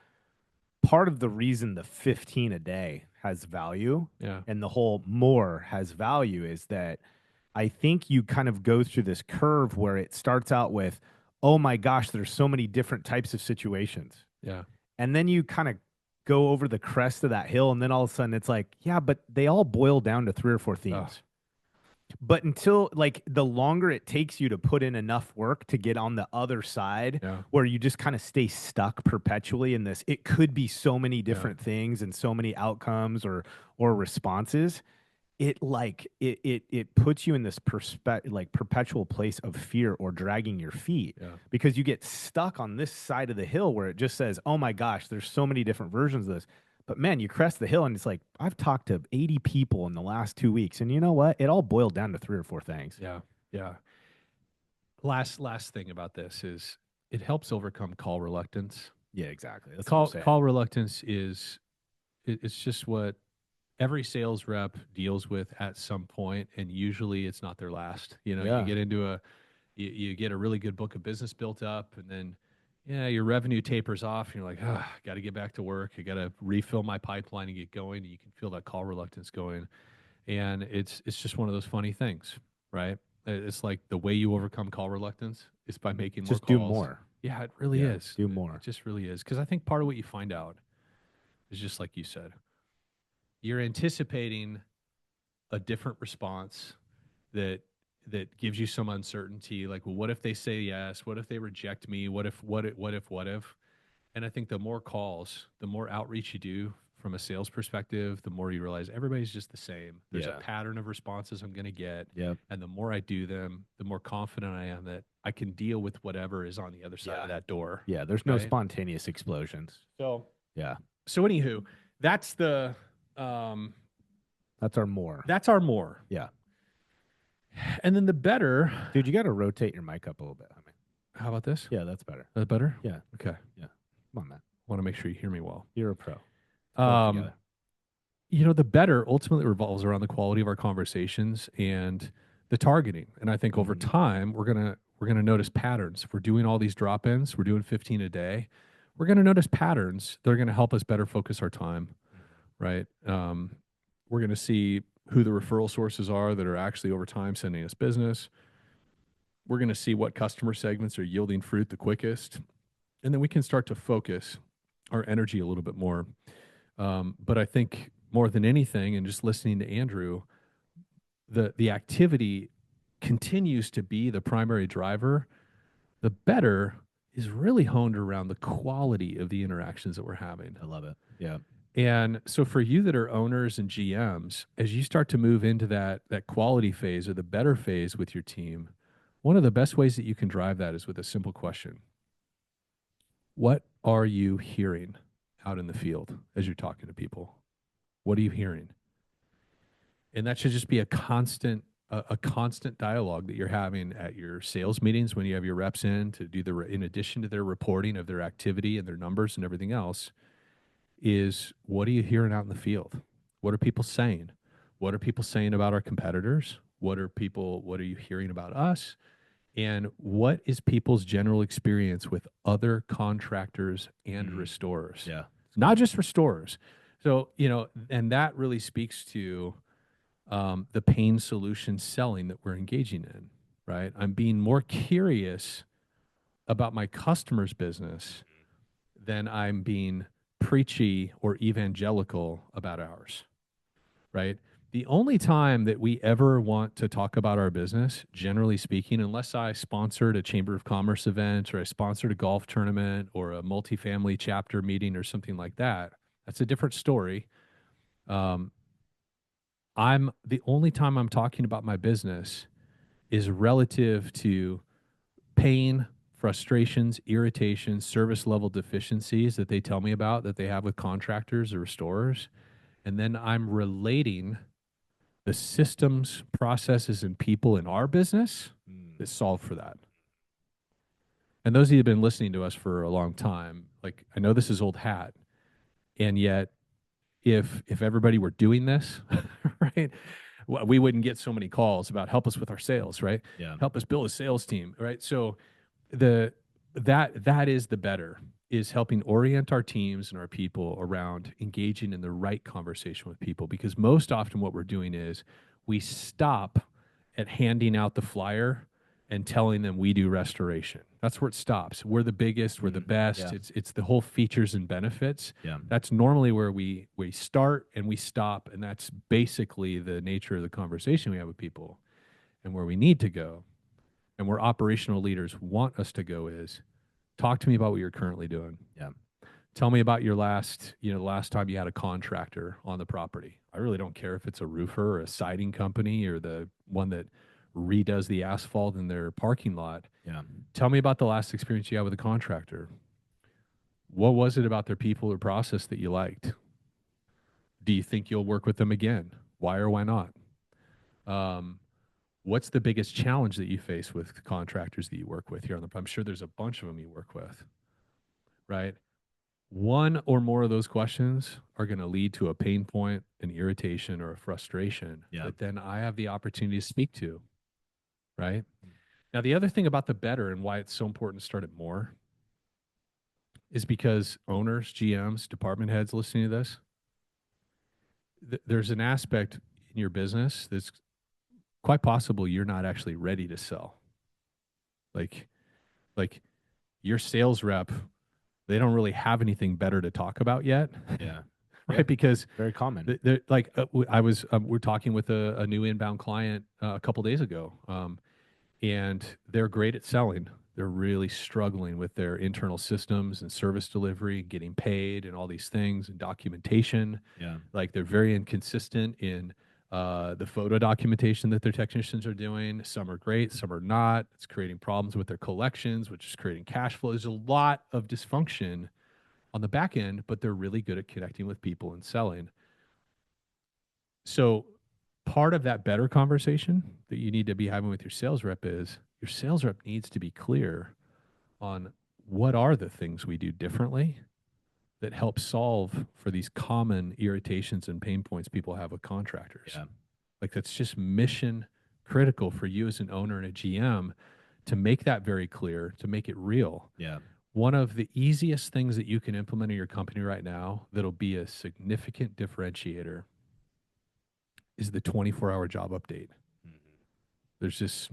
part of the reason the 15 a day has value yeah, and the whole more has value is that I think you kind of go through this curve where it starts out with, oh my gosh, there's so many different types of situations. yeah, And then you kind of go over the crest of that hill, and then all of a sudden it's like, yeah, but they all boil down to three or four oh, themes. But until like the longer it takes you to put in enough work to get on the other side yeah, where you just kind of stay stuck perpetually in this, it could be so many yeah, different things and so many outcomes or responses. It puts you in this perpetual place of fear or dragging your feet yeah, because you get stuck on this side of the hill where it just says, oh my gosh, there's so many different versions of this. But man, you crest the hill and it's like, I've talked to 80 people in the last 2 weeks. And you know what? It all boiled down to three or four things. yeah, yeah. last thing about this is it helps overcome call reluctance. Yeah, exactly. That's what I'm Call saying. reluctance is it's just what every sales rep deals with at some point, and usually it's not their last. You know, you Yeah. get into you get a really good book of business built up, and then yeah, your revenue tapers off, and you're like, ah, got to get back to work. I got to refill my pipeline and get going. And you can feel that call reluctance going, and it's just one of those funny things, right? It's like the way you overcome call reluctance is by making more Just do calls. more. Yeah, it really Yeah. is. Do It more. just really is because I think part of what you find out is just like you said, you're anticipating a different response that gives you some uncertainty. Like, well, what if they say yes? What if they reject me? What if? And I think the more calls, the more outreach you do from a sales perspective, the more you realize everybody's just the same. There's a Yeah. pattern of responses I'm going to get. Yep. And the more I do them, the more confident I am that I can deal with whatever is on the other side Yeah. of that door. Yeah. There's no Right. spontaneous explosions. So, Yeah. anywho, that's um, That's our more. that's our more. Yeah. And then the better. Dude, you got to rotate your mic up a little bit. I mean, How about this? yeah, that's better. Is that better? Yeah. Okay. Yeah. Come on, man. Want to make sure you hear me well. You're a pro. Pull it Um, together. the better ultimately revolves around the quality of our conversations and the targeting. And I think over time we're gonna notice patterns. If we're doing all these drop-ins, we're doing 15 a day. We're gonna notice patterns that are gonna help us better focus our time, right? We're gonna see who the referral sources are that are actually over time sending us business. We're gonna see what customer segments are yielding fruit the quickest, and then we can start to focus our energy a little bit more. But I think more than anything, and just listening to Andrew, the activity continues to be the primary driver. The better is really honed around the quality of the interactions that we're having. I love it. Yeah. And so for you that are owners and GMs, as you start to move into that quality phase or the better phase with your team, one of the best ways that you can drive that is with a simple question. What are you hearing out in the field as you're talking to people? What are you hearing? And that should just be a constant dialogue that you're having at your sales meetings when you have your reps in to do in addition to their reporting of their activity and their numbers and everything else, is what are you hearing out in the field? What are people saying? What are people saying about our competitors? What are you hearing about us? And what is people's general experience with other contractors and restorers? Yeah. Not just restorers. So, and that really speaks to the pain solution selling that we're engaging in, right? I'm being more curious about my customer's business than I'm being preachy or evangelical about ours, right? The only time that we ever want to talk about our business, generally speaking, unless I sponsored a Chamber of Commerce event or I sponsored a golf tournament or a multifamily chapter meeting or something like that, that's a different story. I'm the only time I'm talking about my business is relative to pain, frustrations, irritations, service level deficiencies that they tell me about that they have with contractors or restorers. And then I'm relating the systems, processes, and people in our business that solve for that. And those of you who have been listening to us for a long time, like I know this is old hat, and yet if everybody were doing this, right, we wouldn't get so many calls about help us with our sales, right? Yeah. Help us build a sales team, right? So the that is the better is helping orient our teams and our people around engaging in the right conversation with people, because most often what we're doing is we stop at handing out the flyer and telling them we do restoration. That's where it stops. We're the biggest, we're the best. Yeah. It's the whole features and benefits. Yeah. That's normally where we start and we stop, and that's basically the nature of the conversation we have with people. And where we need to go and where operational leaders want us to go is talk to me about what you're currently doing. Yeah. Tell me about your the last time you had a contractor on the property. I really don't care if it's a roofer or a siding company or the one that redoes the asphalt in their parking lot. Yeah. Tell me about the last experience you had with a contractor. What was it about their people or process that you liked? Do you think you'll work with them again? Why or why not? What's the biggest challenge that you face with contractors that you work with here on the? I'm sure there's a bunch of them you work with, right? One or more of those questions are going to lead to a pain point, an irritation, or a frustration Yeah. that then I have the opportunity to speak to, right? Now, the other thing about the better and why it's so important to start it more is because owners, GMs, department heads listening to this, there's an aspect in your business that's quite possible you're not actually ready to sell. Like, like your sales rep, they don't really have anything better to talk about yet, Yeah. right? Yep. Because Very common. we're talking with a new inbound client a couple days ago, and they're great at selling. They're really struggling with their internal systems and service delivery, getting paid, and all these things and documentation. Yeah. Like they're very inconsistent in the photo documentation that their technicians are doing. Some are great, some are not. It's creating problems with their collections, which is creating cash flow. There's a lot of dysfunction on the back end, but they're really good at connecting with people and selling. So part of that better conversation that you need to be having with your sales rep is your sales rep needs to be clear on what are the things we do differently that help solve for these common irritations and pain points people have with contractors. Yeah. Like that's just mission critical for you as an owner and a GM to make that very clear, to make it real. Yeah. One of the easiest things that you can implement in your company right now that'll be a significant differentiator is the 24-hour job update. Mhm. There's just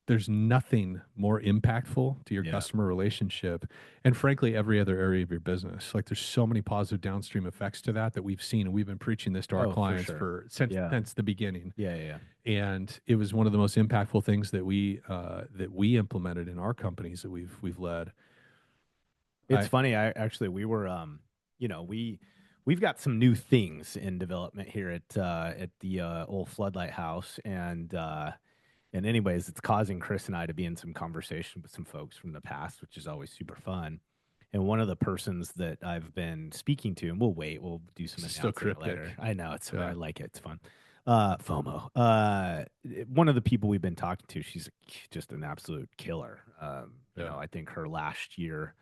there's nothing more impactful to your Yeah. customer relationship and frankly every other area of your business. Like there's so many positive downstream effects to that we've seen, and we've been preaching this to our Oh, for clients sure. for Yeah. since the beginning. Yeah. Yeah. And it was one of the most impactful things that we implemented in our companies that we've led. It's I funny. I actually we were we've got some new things in development here at the old Floodlight House, and anyways, it's causing Chris and I to be in some conversation with some folks from the past, which is always super fun. And one of the persons that I've been speaking to, and we'll do some Still announcing it later. cryptic. I know I Yeah. like it. It's fun. FOMO. One of the people we've been talking to, she's just an absolute killer. Yeah. I think her last year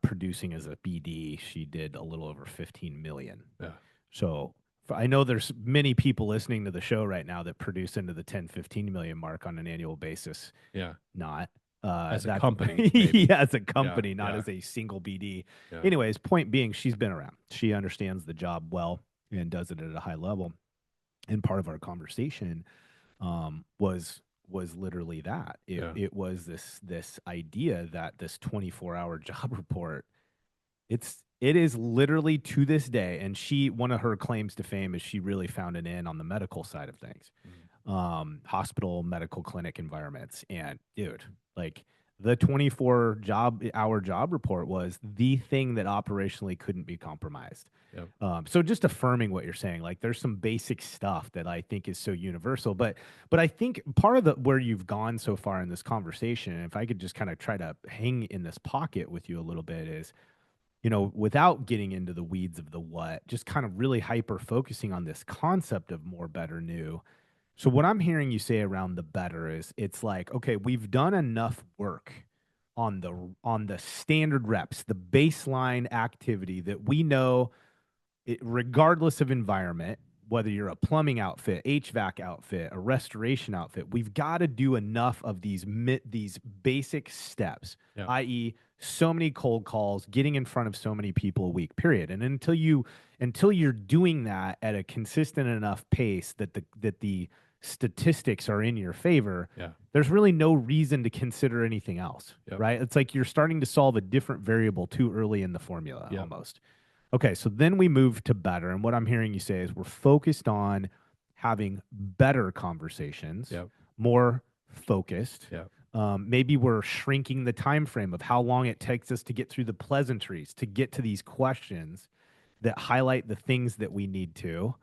producing as a BD, she did a little over 15 million. Yeah. So I know there's many people listening to the show right now that produce into the 10, 15 million mark on an annual basis. Yeah. Not As a that's company, maybe. yeah, as a Yeah. company, not Yeah. as a single BD. Yeah. Anyways, point being, she's been around. She understands the job well and does it at a high level. And part of our conversation was literally that. It Yeah. it was this idea that this 24-hour job report, it is literally to this day, and she one of her claims to fame is she really found an in on the medical side of things, Mm. hospital medical clinic environments. And dude, like the 24-hour job report was the thing that operationally couldn't be compromised. Yeah. So just affirming what you're saying, like there's some basic stuff that I think is so universal, but I think part of the where you've gone so far in this conversation, and if I could just kind of try to hang in this pocket with you a little bit, is without getting into the weeds of the what, just kind of really hyper focusing on this concept of more, better, new. So what I'm hearing you say around the better is it's like, okay, we've done enough work on the standard reps, the baseline activity that we know regardless of environment, whether you're a plumbing outfit, HVAC outfit, a restoration outfit, we've got to do enough of these basic steps, Yeah. i.e., so many cold calls, getting in front of so many people a week, period. And until you're doing that at a consistent enough pace that the statistics are in your favor, Yeah. there's really no reason to consider anything else, Yep. right? It's like you're starting to solve a different variable too early in the formula Yep. almost. Okay, so then we move to better. And what I'm hearing you say is we're focused on having better conversations, Yep. more focused. Yep. Maybe we're shrinking the time frame of how long it takes us to get through the pleasantries, to get to these questions that highlight the things that we need to.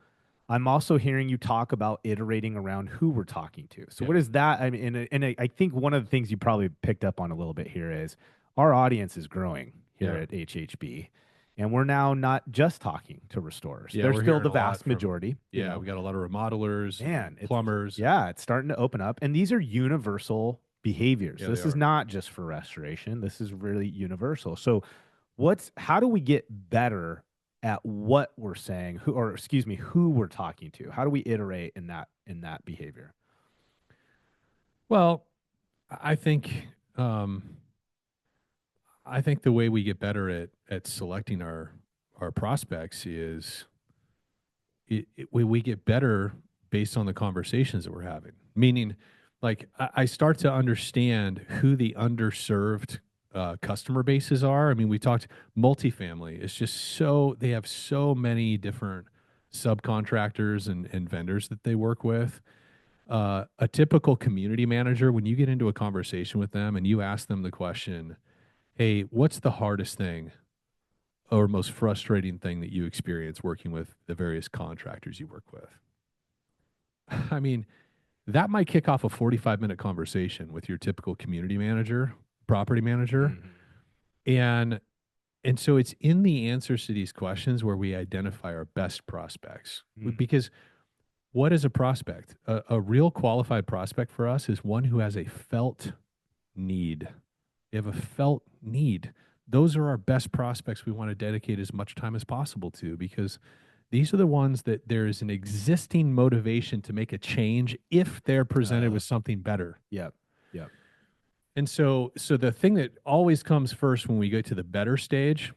I'm also hearing you talk about iterating around who we're talking to. So Yep. what is that? I mean, and I think one of the things you probably picked up on a little bit here is our audience is growing here Yeah. at HHB. And we're now not just talking to restorers. Yeah, They're we're still hearing the a lot vast from, majority, you yeah, know. we got a lot of remodelers and Man, it's plumbers. yeah, it's starting to open up. And these are universal behaviors. Yeah, they This is are. not just for restoration. This is really universal. So how do we get better at what we're saying, who we're talking to? How do we iterate in that behavior? Well, I think um, I think the way we get better at selecting our prospects is we get better based on the conversations that we're having. Meaning, like I start to understand who the underserved customer bases are. I mean, we talked multifamily. It's just so they have so many different subcontractors and vendors that they work with. A typical community manager, when you get into a conversation with them and you ask them the question, "Hey, what's the hardest thing or most frustrating thing that you experience working with the various contractors you work with?" I mean, that might kick off a 45-minute conversation with your typical community manager, property manager. Mhm. And so it's in the answers to these questions where we identify our best prospects. Mhm. Because what is a prospect? A real qualified prospect for us is one who has a felt need. They have a felt need. Those are our best prospects we want to dedicate as much time as possible to, because these are the ones that there is an existing motivation to make a change if they're presented Uh, with something better. yep. Yep. And so the thing that always comes first when we get to the better stage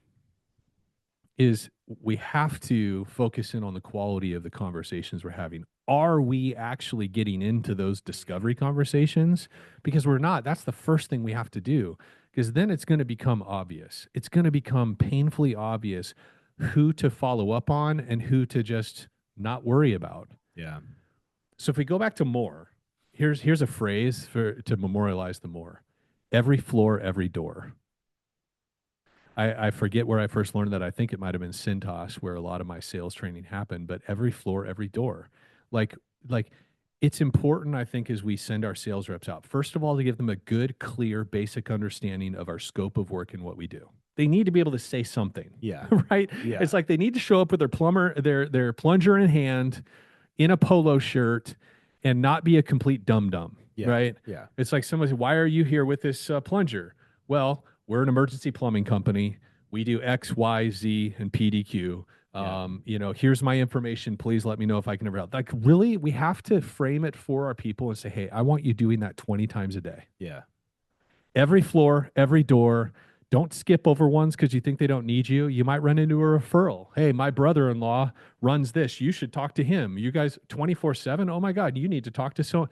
is we have to focus in on the quality of the conversations we're having. Are we actually getting into those discovery conversations? Because we're not. That's the first thing we have to do, because then it's going to become obvious. It's going to become painfully obvious who to follow up on and who to just not worry about. Yeah. So if we go back to more, here's a phrase for to memorialize the more. Every floor, every door. I forget where I first learned that. I think it might have been Cintas, where a lot of my sales training happened. But every floor, every door, like like it's important. I think as we send our sales reps out, first of all, to give them a good, clear, basic understanding of our scope of work and what we do. They need to be able to say something, Yeah. right? Yeah. It's like they need to show up with their plunger in hand, in a polo shirt, and not be a complete dum dum, Yeah. right? Yeah. It's like somebody said, "Why are you here with this plunger?" Well, we're an emergency plumbing company. We do X, Y, Z, and PDQ. Yeah. Here's my information. Please let me know if I can ever help. Like, really, we have to frame it for our people and say, "Hey, I want you doing that 20 times a day. Yeah. Every floor, every door. Don't skip over ones because you think they don't need you. You might run into a referral. Hey, my brother in law runs this. You should talk to him. You guys 24/7. Oh my God, you need to talk to so.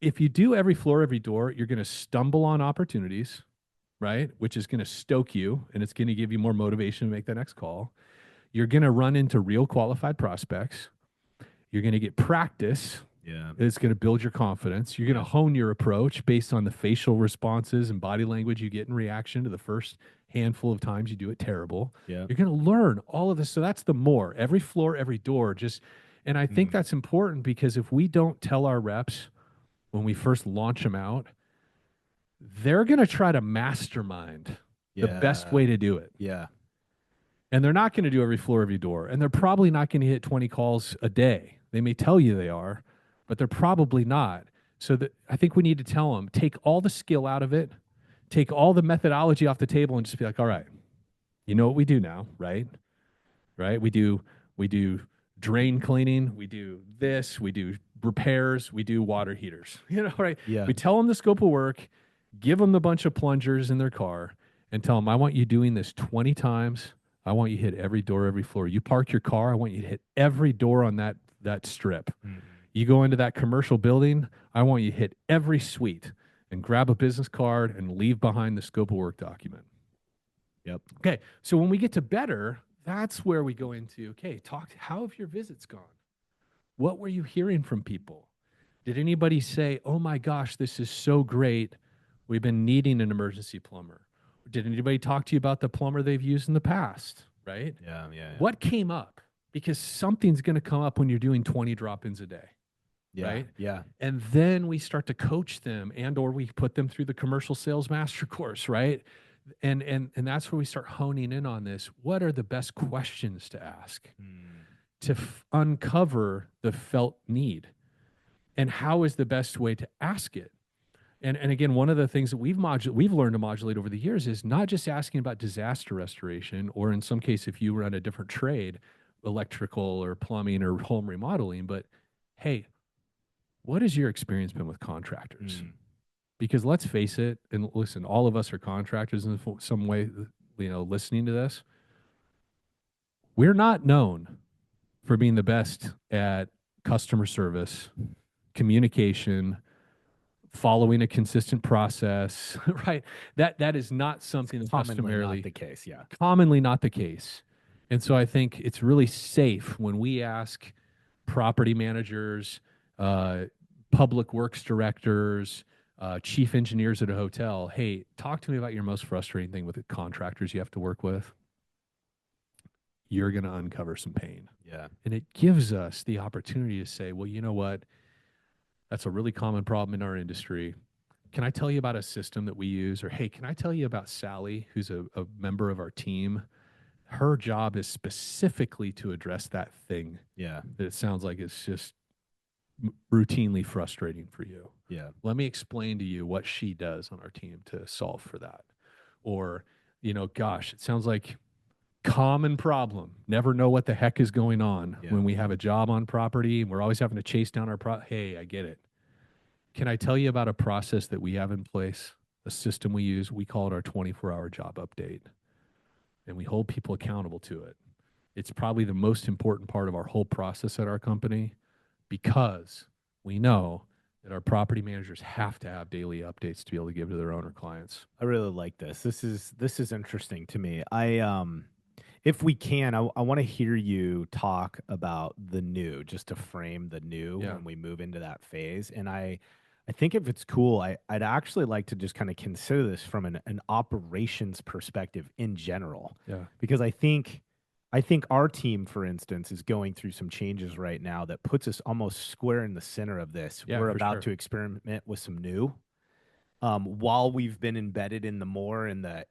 If you do every floor, every door, you're going to stumble on opportunities, right? Which is going to stoke you and it's going to give you more motivation to make the next call. You're going to run into real qualified prospects. You're going to get practice. Yeah. It's going to build your confidence. You're going Yeah. to hone your approach based on the facial responses and body language you get in reaction to the first handful of times you do it terrible. Yeah. You're going to learn all of this. So that's the more. Every floor, every door, just, and I think Mm. that's important because if we don't tell our reps when we first launch them out, they're going to try to mastermind the best Yeah. way to do it. Yeah. And they're not going to do every floor, every door. And they're probably not going to hit 20 calls a day. They may tell you they are, but they're probably not. So that I think we need to tell them, take all the skill out of it, take all the methodology off the table and just be like, all right, you know what we do now, right? Right? We do drain cleaning, we do this, we do repairs, we do water heaters. Right? Yeah. We tell them the scope of work, give them the bunch of plungers in their car, and tell them, I want you doing this 20 times. I want you to hit every door, every floor. You park your car, I want you to hit every door on that strip. Mhm. You go into that commercial building, I want you to hit every suite and grab a business card and leave behind the scope of work document. Yep. Okay, so when we get to better, that's where we go into, okay, how have your visits gone? What were you hearing from people? Did anybody say, oh my gosh, this is so great. We've been needing an emergency plumber. Did anybody talk to you about the plumber they've used in the past? Right? Yeah. Yeah. Yeah. What came up? Because something's going to come up when you're doing 20 drop-ins a day, Yeah. right? Yeah. And then we start to coach them, and or we put them through the commercial sales master course, right? And that's where we start honing in on this. What are the best questions to ask Mm. to uncover the felt need? And how is the best way to ask it? And again, one of the things that we've learned to modulate over the years is not just asking about disaster restoration, or in some case, if you run a different trade, electrical or plumbing or home remodeling, but hey, what has your experience been with contractors? Mm. Because let's face it, and listen, all of us are contractors in some way, listening to this. We're not known for being the best at customer service, communication, following a consistent process, right? That is not It's something that commonly not customarily, the case. Yeah. commonly not the case. And so I think it's really safe when we ask property managers, uh, public works directors, chief engineers at a hotel, hey, talk to me about your most frustrating thing with the contractors you have to work with. You're going to uncover some pain. Yeah. And it gives us the opportunity to say, well, you know what? That's a really common problem in our industry. Can I tell you about a system that we use? Or, hey, can I tell you about Sally, who's a member of our team? Her job is specifically to address that thing Yeah. that it sounds like it's just routinely frustrating for you. Yeah. Let me explain to you what she does on our team to solve for that. Or, gosh, it sounds like common problem. Never know what the heck is going on Yeah. when we have a job on property and we're always having to chase down hey, I get it. Can I tell you about a process that we have in place, a system we use? We call it our 24-hour job update, and we hold people accountable to it. It's probably the most important part of our whole process at our company because we know that our property managers have to have daily updates to be able to give to their owner clients. I really like this. This is interesting to me. If we can, I want to hear you talk about the new, just to frame the new Yeah. when we move into that phase. And I think if it's cool, I'd actually like to just kind of consider this from an operations perspective in general, Yeah. because I think our team, for instance, is going through some changes right now that puts us almost square in the center of this. Yeah, We're for about sure. to experiment with some new, while we've been embedded in the more and the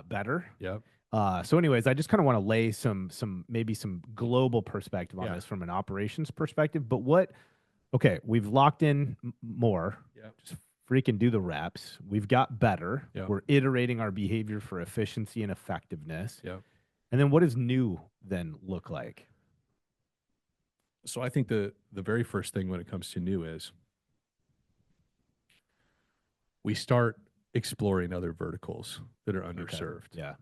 better. Yep. So anyways, I just kind of want to lay some maybe some global perspective on Yeah. this from an operations perspective. But okay, we've locked in more. Yep. Just freaking do the reps. We've got better. Yep. We're iterating our behavior for efficiency and effectiveness. Yep. And then what does new then look like? So I think the very first thing when it comes to new is we start exploring other verticals that are Okay. underserved. Yeah.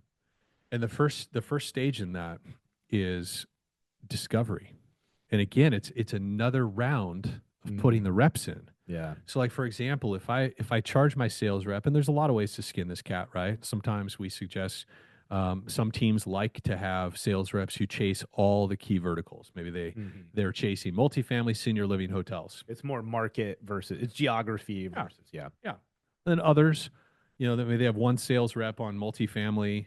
And the first stage in that is discovery. And again, it's another round of putting Mm, the reps in. yeah. So like for example, if I charge my sales rep, and there's a lot of ways to skin this cat, right? Sometimes we suggest some teams like to have sales reps who chase all the key verticals. Maybe Mhm. they're chasing multifamily, senior living, hotels. It's more market versus it's geography Yeah, versus yeah. yeah. Then others, they have one sales rep on multifamily,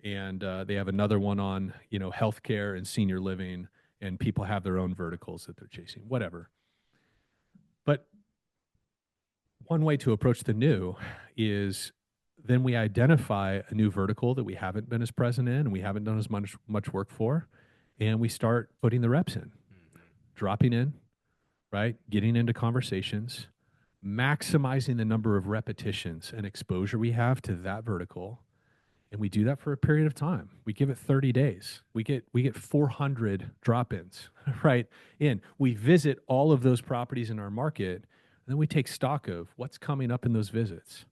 and they have another one on healthcare and senior living, and people have their own verticals that they're chasing. Whatever. But one way to approach the new is then we identify a new vertical that we haven't been as present in and we haven't done as much work for, and we start putting the reps in, Mhm. dropping in, right? Getting into conversations, maximizing the number of repetitions and exposure we have to that vertical. And we do that for a period of time. We give it 30 days. We get 400 drop-ins, right? In. We visit all of those properties in our market, and then we take stock of what's coming up in those visits.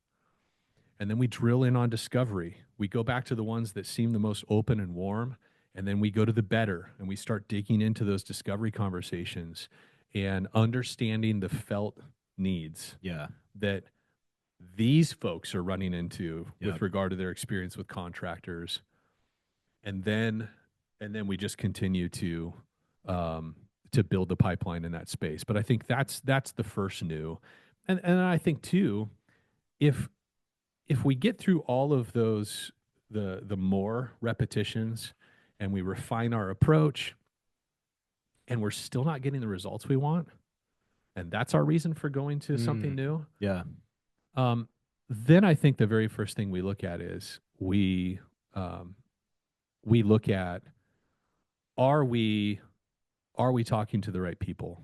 And then we drill in on discovery. We go back to the ones that seem the most open and warm, and then we go to the better and we start digging into those discovery conversations and understanding the felt needs Yeah. that these folks are running into Yeah. with regard to their experience with contractors. And then we just continue to build the pipeline in that space. But I think that's the first new. And I think too, if we get through all of those, the more repetitions, and we refine our approach, and we're still not getting the results we want, and that's our reason for going to something Mm, new. yeah. Um, then I think the very first thing we look at is um, we look at, are we are we talking to the right people,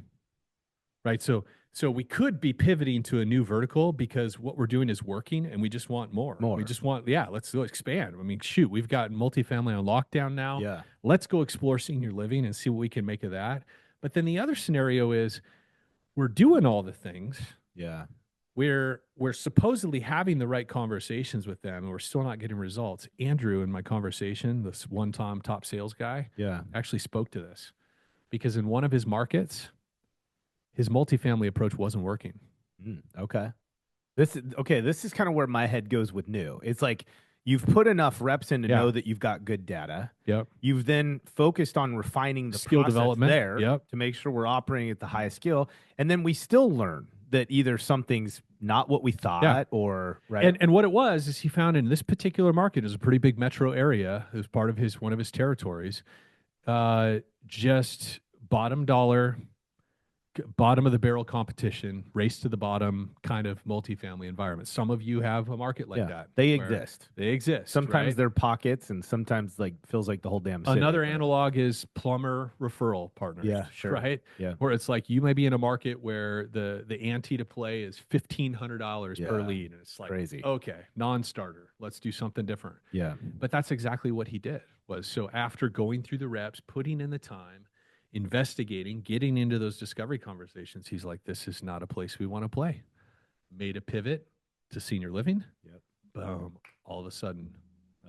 right? So we could be pivoting to a new vertical because what we're doing is working and we just want more. We More. just want, yeah, let's go expand. I mean, shoot, we've got multifamily on lockdown now. Yeah. Let's go explore senior living and see what we can make of that. But then the other scenario is we're doing all the things. Yeah. We're supposedly having the right conversations with them and we're still not getting results. Andrew, in my conversation, this one time top sales guy, Yeah. actually spoke to this because in one of his markets, his multifamily approach wasn't working. Okay. This is kind of where my head goes with new. It's like you've put enough reps in to Yeah. know that you've got good data. Yep. You've then focused on refining the Skill process development. there Yep. to make sure we're operating at the highest skill. And then we still learn that either something's not what we Yeah. thought or right. And what it was is he found in this particular market is a pretty big metro area. It was part of his one of his territories. Just bottom dollar, bottom of the barrel competition, race to the bottom kind of multifamily environment. Some of you have a market like Yeah. that. They where exist. They exist. Sometimes Right? they're pockets and sometimes like feels like the whole damn city. Another But analog is plumber referral partners. yeah, sure. Right? Yeah. Where it's like you may be in a market where the ante to play is $1,500 per Yeah. lead. And it's like, Crazy. okay, non-starter. Let's do something different. Yeah. But that's exactly what he did. Was so after going through the reps, putting in the time, investigating, getting into those discovery conversations, he's like, this is not a place we want to play. Made a pivot to senior living. Yep. Boom. All of a sudden,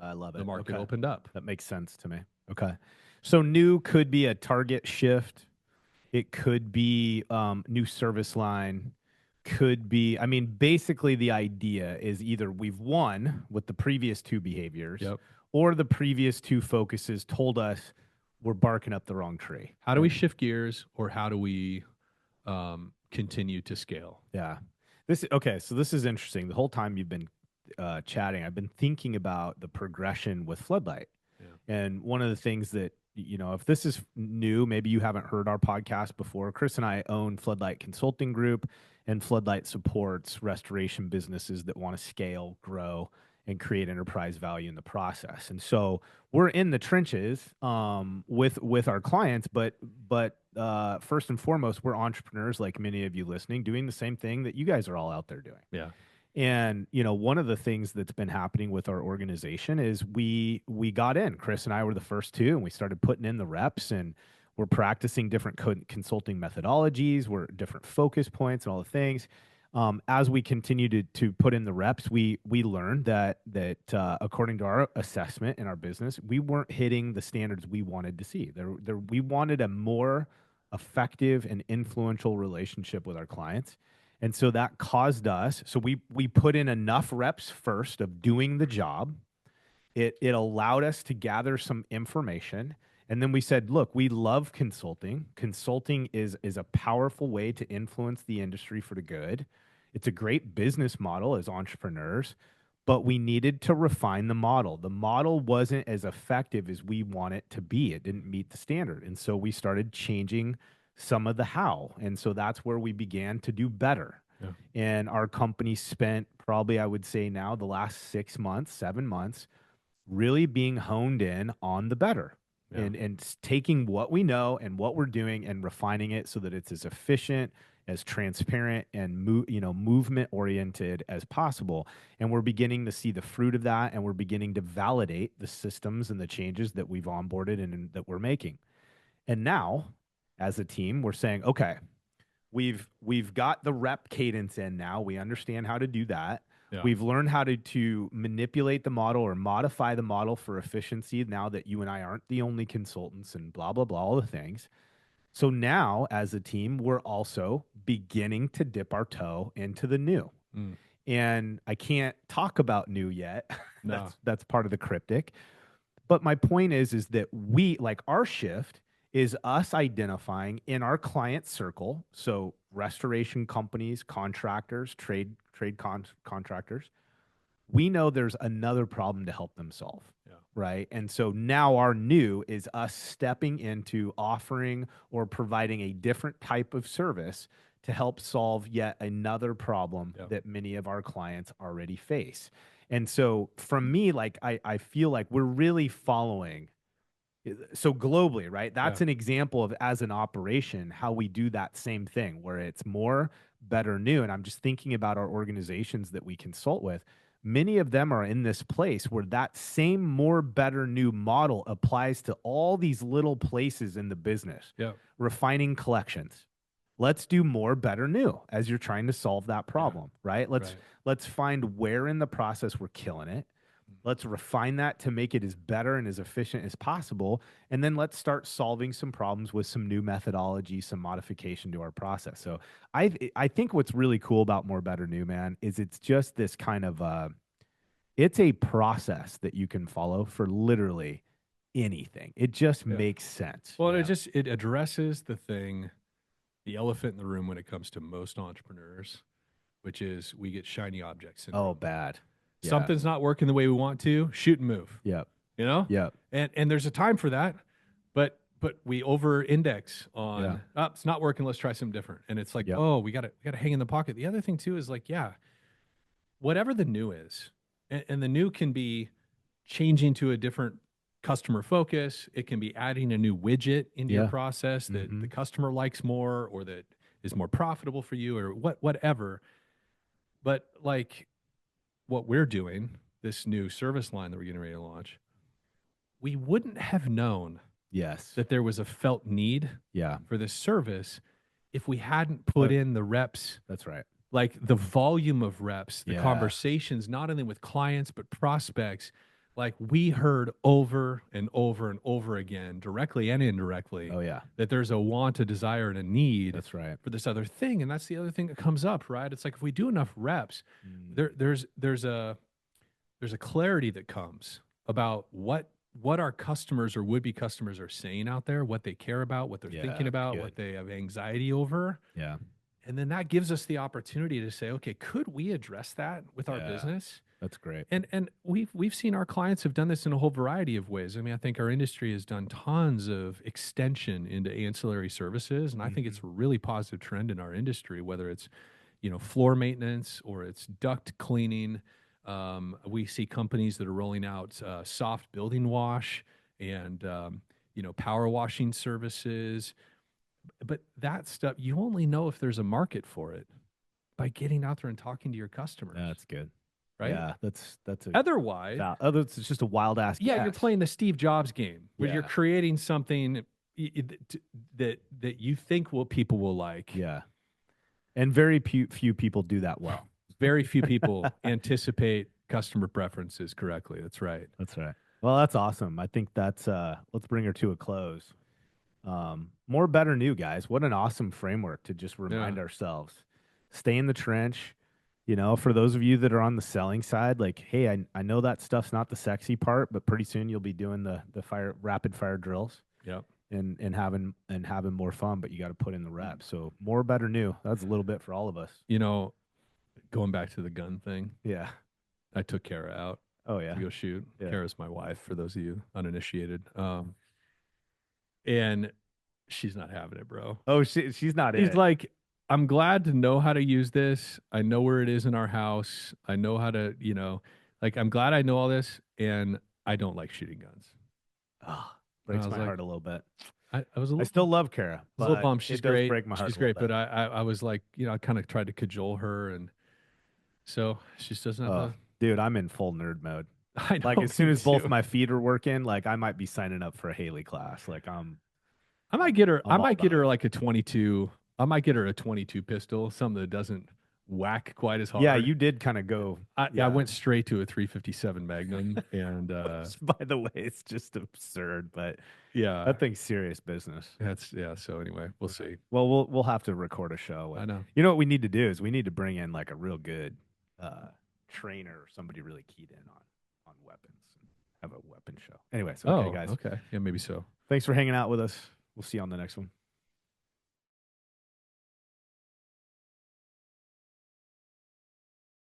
I love it. the market Okay. opened up. That makes sense to me. Okay. So new could be a target shift. It could be new service line. Could be, I mean, basically the idea is either we've won with the previous two behaviors Yep. or the previous two focuses told us we're barking up the wrong tree. How do we shift gears or how do we continue to scale? Yeah. Okay. So this is interesting. The whole time you've been chatting, I've been thinking about the progression with Floodlight. Yeah. And one of the things that, if this is new, maybe you haven't heard our podcast before. Chris and I own Floodlight Consulting Group, and Floodlight supports restoration businesses that want to scale, grow, and create enterprise value in the process. And so we're in the trenches with our clients, but first and foremost, we're entrepreneurs like many of you listening, doing the same thing that you guys are all out there doing. Yeah. And one of the things that's been happening with our organization is we got in. Chris and I were the first two, and we started putting in the reps, and we're practicing different consulting methodologies, we're different focus points, and all the things. As we continue to put in the reps, we learned that according to our assessment in our business, we weren't hitting the standards we wanted to see. We wanted a more effective and influential relationship with our clients. And so that caused us, so we put in enough reps first of doing the job. It allowed us to gather some information. And then we said, look, we love consulting. Consulting is a powerful way to influence the industry for the good. It's a great business model as entrepreneurs, but we needed to refine the model. The model wasn't as effective as we want it to be. It didn't meet the standard. And so we started changing some of the how. And so that's where we began to do better. Yeah. And our company spent probably, I would say now, the last 6 months, 7 months, really being honed in on the better. Yeah. And taking what we know and what we're doing and refining it so that it's as efficient, as transparent, and movement oriented as possible. And we're beginning to see the fruit of that, and we're beginning to validate the systems and the changes that we've onboarded and that we're making. And now, as a team, we're saying, okay, we've got the rep cadence in now. We understand how to do that. Yeah. We've learned how to manipulate the model or modify the model for efficiency now that you and I aren't the only consultants and blah, blah, blah, all the things. So now, as a team, we're also beginning to dip our toe into the new. Mm. And I can't talk about new yet. No. That's part of the cryptic. But my point is that we, like, our shift is us identifying in our client circle, so restoration companies, contractors, contractors, we know there's another problem to help them solve. Yeah. right? And so now our new is us stepping into offering or providing a different type of service to help solve yet another problem Yeah. that many of our clients already face. And so from me, like I feel like we're really following so globally, right? Yeah. That's an example of as an operation how we do that same thing where it's more, better, new. And I'm just thinking about our organizations that we consult with. Many of them are in this place where that same more, better, new model applies to all these little places in the business. Yeah. Refining collections. Let's do more, better, new as you're trying to solve that Yeah. problem, right? Let's Right. let's find where in the process we're killing it. Let's refine that to make it as better and as efficient as possible. And then let's start solving some problems with some new methodology, some modification to our process. Yeah. So I think what's really cool about More Better New, man, is it's just this kind of it's a process that you can follow for literally anything. It just Yeah. makes sense, Well, you it know? just it addresses the thing, the elephant in the room when it comes to most entrepreneurs, which is we get shiny object Oh, syndrome. bad. Yeah. Something's not working the way we want to, shoot and move, Yep. you know? Yep. And there's a time for that, but we over index Yeah. on it's not working, let's try something different. And it's like, Yep. oh, we gotta hang in the pocket. The other thing too is like, yeah, whatever the new is, and the new can be changing to a different customer focus. It can be adding a new widget into your Yeah. process that Mm-hmm. the customer likes more or that is more profitable for you or whatever. But like what we're doing, this new service line that we're getting ready to launch, we wouldn't have known Yes. that there was a felt need Yeah. for this service if we hadn't put But in the reps, that's right. like the volume of reps, the Yeah. conversations, not only with clients, but prospects. Like we heard over and over and over again, directly and indirectly, Oh, yeah. that there's a want, a desire, and a need That's right. for this other thing. And that's the other thing that comes up, right? It's like if we do enough reps, Mm. there's a clarity that comes about what our customers or would be customers are saying out there, what they care about, what they're thinking Yeah. about, Good. what they have anxiety over. Yeah. And then that gives us the opportunity to say, okay, could we address that with our Yeah. business? That's great. And we've seen our clients have done this in a whole variety of ways. I mean, I think our industry has done tons of extension into ancillary services, and I think Mhm. it's a really positive trend in our industry, whether it's floor maintenance or it's duct cleaning. We see companies that are rolling out soft building wash and power washing services. But that stuff, you only know if there's a market for it by getting out there and talking to your customers, That's good. right? Yeah, that's a Otherwise, it's just a wild ass yeah, you're guess. playing the Steve Jobs game where you're Yeah. creating something that you think people will like. Yeah. And very few people do that well. Very few people anticipate customer preferences correctly. That's right. That's right. Well, that's awesome. I think that's let's bring her to a close. More, better, new, guys. What an awesome framework to just Yeah. remind ourselves. Stay in the trench. You know, for those of you that are on the selling side, like, hey, I know that stuff's not the sexy part, but pretty soon you'll be doing the fire rapid fire drills Yep. and having more fun, but you got to put in the reps. So more, better, new. That's a little bit for all of us. Going back to the gun thing, Yeah. I took Kara out Oh to yeah. go shoot. Yeah. Kara's my wife, for those of you uninitiated. And she's not having it, bro. Oh, she's not She's it. like, I'm glad to know how to use this. I know where it is in our house. I know how to, like, I'm glad I know all this, and I don't like shooting guns. Oh, And I breaks was my like, heart a little bit. I was a I little, still love Kara, was a little but bummed. She's it does great. break my heart She's a little great, but bit. I was like, I kind of tried to cajole her, and so she just doesn't have Oh, the. dude, I'm in full nerd mode. I Like know, as soon me as both too. my feet are working, like I might be signing up for a Haley class. Like I might I'm get her. I I'm all might get about her it. like a 22. I might get her a 22 pistol, something that doesn't whack quite as Yeah, hard. you did kind of go. I Yeah. went straight to a 357 Magnum, and Which, by the way, it's just absurd, but yeah, that thing's serious business. that's yeah. So anyway, we'll Yeah. see. Well, we'll have to record a show, I and know. you know what we need to do is we need to bring in like a real good uh, trainer or somebody really keyed in on weapons and have a weapon show. Anyways, okay, Oh, guys, okay. Yeah, maybe so. thanks for hanging out with us. We'll see you on the next one.